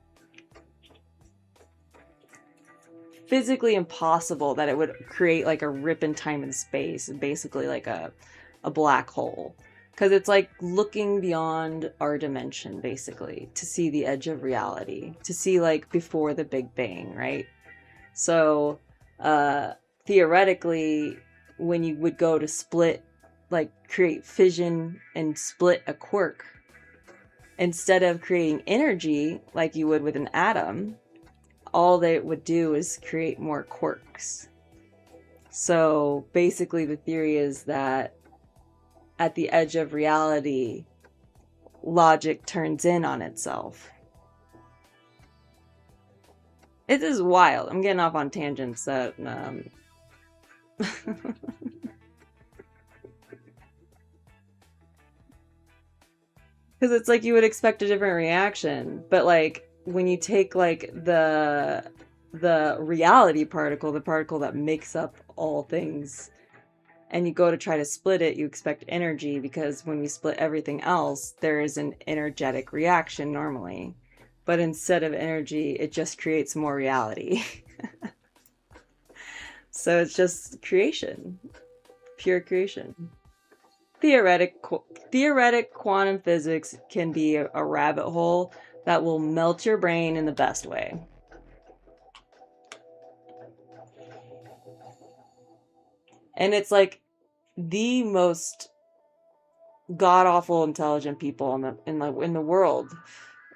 physically impossible that it would create like a rip in time and space, basically like a black hole. Because it's like looking beyond our dimension, basically, to see the edge of reality, to see like before the Big Bang, right? So theoretically, when you would go to create fission and split a quark, instead of creating energy like you would with an atom, all they would do is create more quarks. So basically the theory is that at the edge of reality, logic turns in on itself. It is wild. I'm getting off on tangents that because it's like you would expect a different reaction, but like when you take like the reality particle, the particle that makes up all things, and you go to try to split it, you expect energy, because when we split everything else, there is an energetic reaction normally. But instead of energy, it just creates more reality. So it's just creation, pure creation. Theoretic quantum physics can be a rabbit hole that will melt your brain in the best way. And it's like the most god-awful intelligent people in the world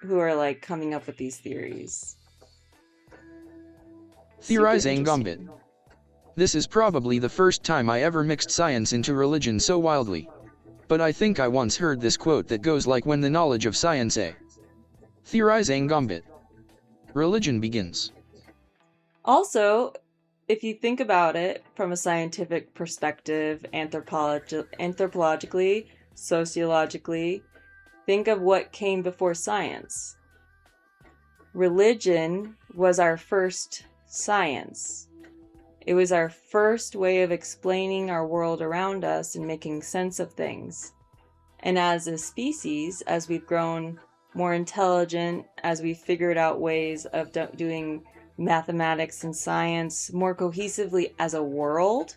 who are like coming up with these theories. Theorizing Gambit. This is probably the first time I ever mixed science into religion so wildly. But I think I once heard this quote that goes like, when the knowledge of science theorizing Gambit. Religion begins. Also, if you think about it from a scientific perspective, anthropologically, sociologically, think of what came before science. Religion was our first science. It was our first way of explaining our world around us and making sense of things. And as a species, as we've grown more intelligent, as we've figured out ways of doing mathematics and science more cohesively as a world,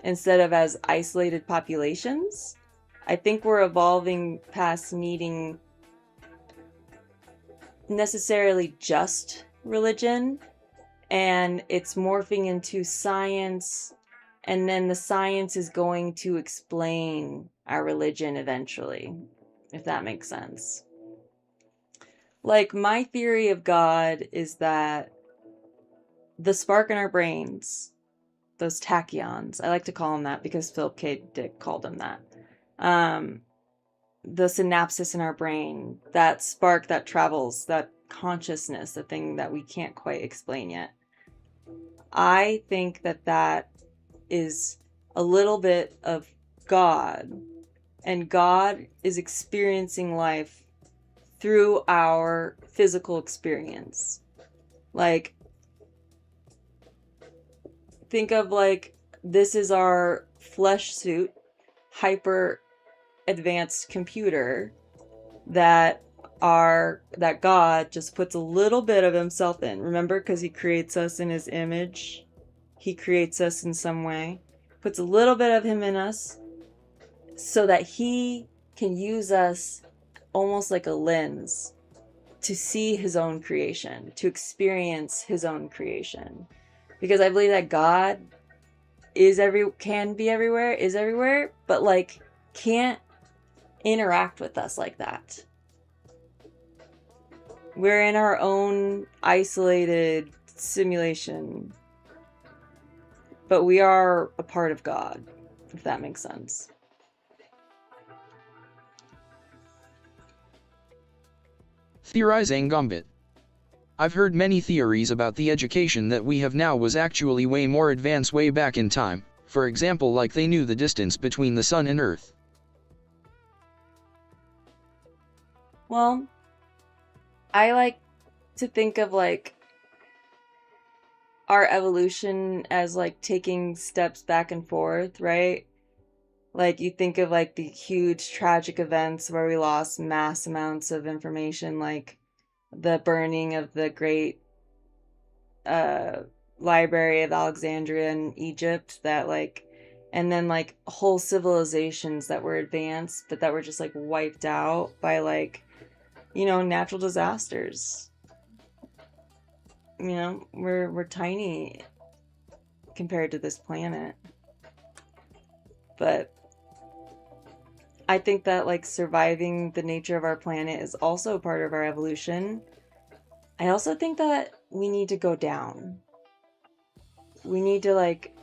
instead of as isolated populations, I think we're evolving past needing necessarily just religion, and it's morphing into science, and then the science is going to explain our religion eventually, if that makes sense. Like, my theory of God is that the spark in our brains, those tachyons, I like to call them that because Philip K. Dick called them that. The synapses in our brain, that spark that travels, that consciousness, the thing that we can't quite explain yet. I think that that is a little bit of God, and God is experiencing life through our physical experience. Like, think of like, this is our flesh suit, hyper advanced computer that God just puts a little bit of himself in. Remember, because he creates us in his image. He creates us in some way. Puts a little bit of him in us so that he can use us almost like a lens to see his own creation, to experience his own creation. Because I believe that God can be everywhere, is everywhere, but like can't interact with us like that. We're in our own isolated simulation, but we are a part of God, if that makes sense. Theorizing Gambit. I've heard many theories about the education that we have now was actually way more advanced way back in time, for example, like they knew the distance between the sun and Earth. Well, I like to think of like our evolution as like taking steps back and forth, right? Like you think of like the huge tragic events where we lost mass amounts of information, like the burning of the great Library of Alexandria in Egypt, that like, and then like whole civilizations that were advanced but that were just like wiped out by like, you know, natural disasters. You know, we're tiny compared to this planet. But I think that like surviving the nature of our planet is also part of our evolution. I also think that we need to go down. We need to like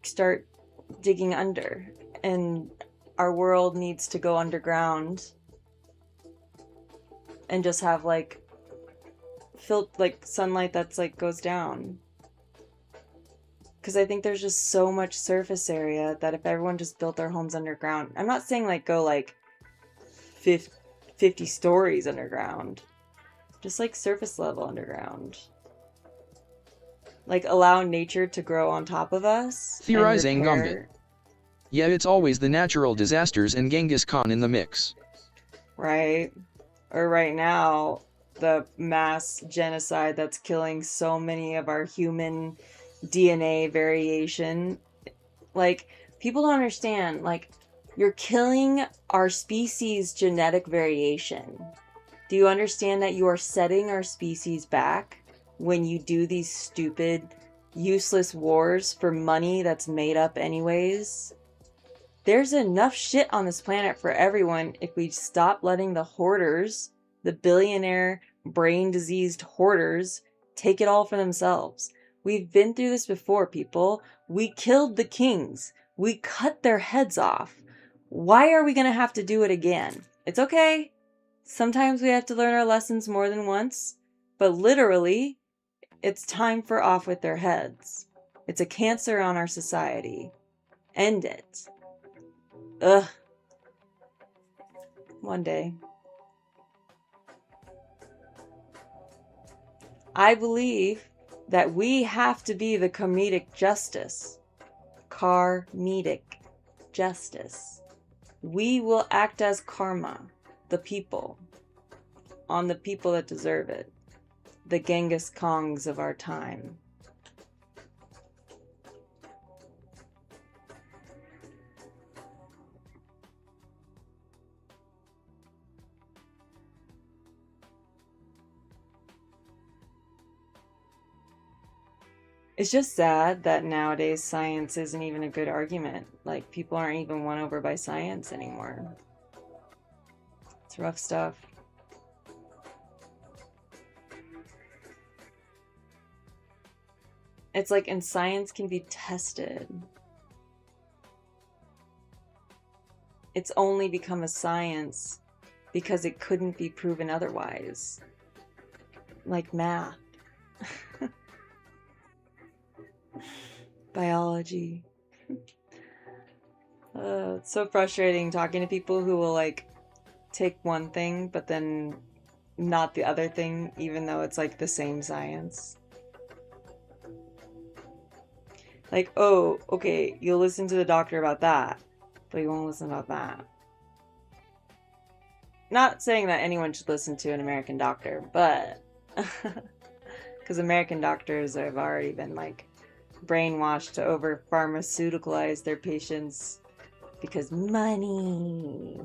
start digging under, and our world needs to go underground and just have like like sunlight that's like goes down. Because I think there's just so much surface area that if everyone just built their homes underground, I'm not saying like go like 50 stories underground, just like surface level underground. Like allow nature to grow on top of us and Theorizing Gambit. repair. Yeah, it's always the natural disasters and Genghis Khan in the mix. Right? Or right now, the mass genocide that's killing so many of our human DNA variation. Like, people don't understand. Like, you're killing our species' genetic variation. Do you understand that you are setting our species back when you do these stupid, useless wars for money that's made up anyways? There's enough shit on this planet for everyone if we stop letting the hoarders, the billionaire, brain-diseased hoarders, take it all for themselves. We've been through this before, people. We killed the kings. We cut their heads off. Why are we going to have to do it again? It's okay. Sometimes we have to learn our lessons more than once. But literally, it's time for off with their heads. It's a cancer on our society. End it. Ugh. One day. I believe that we have to be the comedic justice. Karmic justice. We will act as karma, the people, on the people that deserve it. The Genghis Khans of our time. It's just sad that nowadays science isn't even a good argument. Like, people aren't even won over by science anymore. It's rough stuff. It's like, and science can be tested. It's only become a science because it couldn't be proven otherwise. Like math. Biology. It's so frustrating talking to people who will like take one thing but then not the other thing, even though it's like the same science. Like, oh, okay, you'll listen to the doctor about that, but you won't listen about that. Not saying that anyone should listen to an American doctor, but because American doctors have already been like brainwashed to over pharmaceuticalize their patients because money.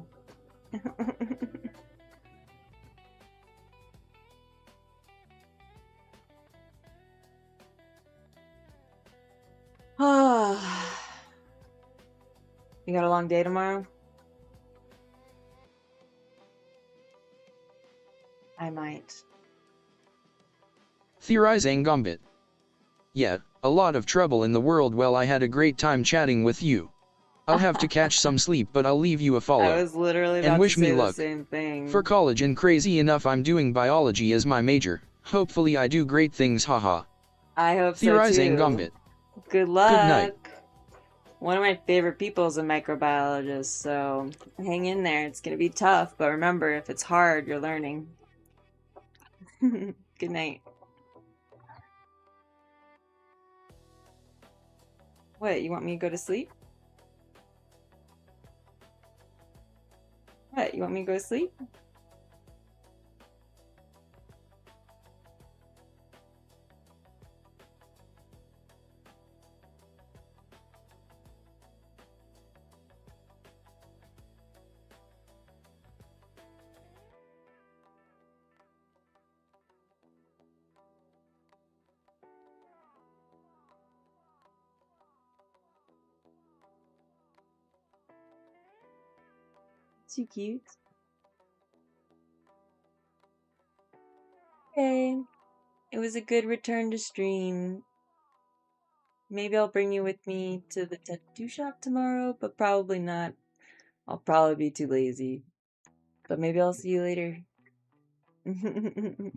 You got a long day tomorrow? I might. Theorizing Gambit. Yeah, a lot of trouble in the world. Well, I had a great time chatting with you. I'll have to catch some sleep, but I'll leave you a I follow. was literally And about to wish me say the luck. same thing. For college, and crazy enough, I'm doing biology as my major. Hopefully I do great things, haha. I hope so Theorizing too. Gambit. Good luck. Good night. One of my favorite people is a microbiologist, so hang in there. It's going to be tough, but remember, if it's hard, you're learning. Good night. What, you want me to go to sleep? What, you want me to go to sleep? Too cute. Okay. It was a good return to stream. Maybe I'll bring you with me to the tattoo shop tomorrow, but probably not. I'll probably be too lazy. But maybe I'll see you later.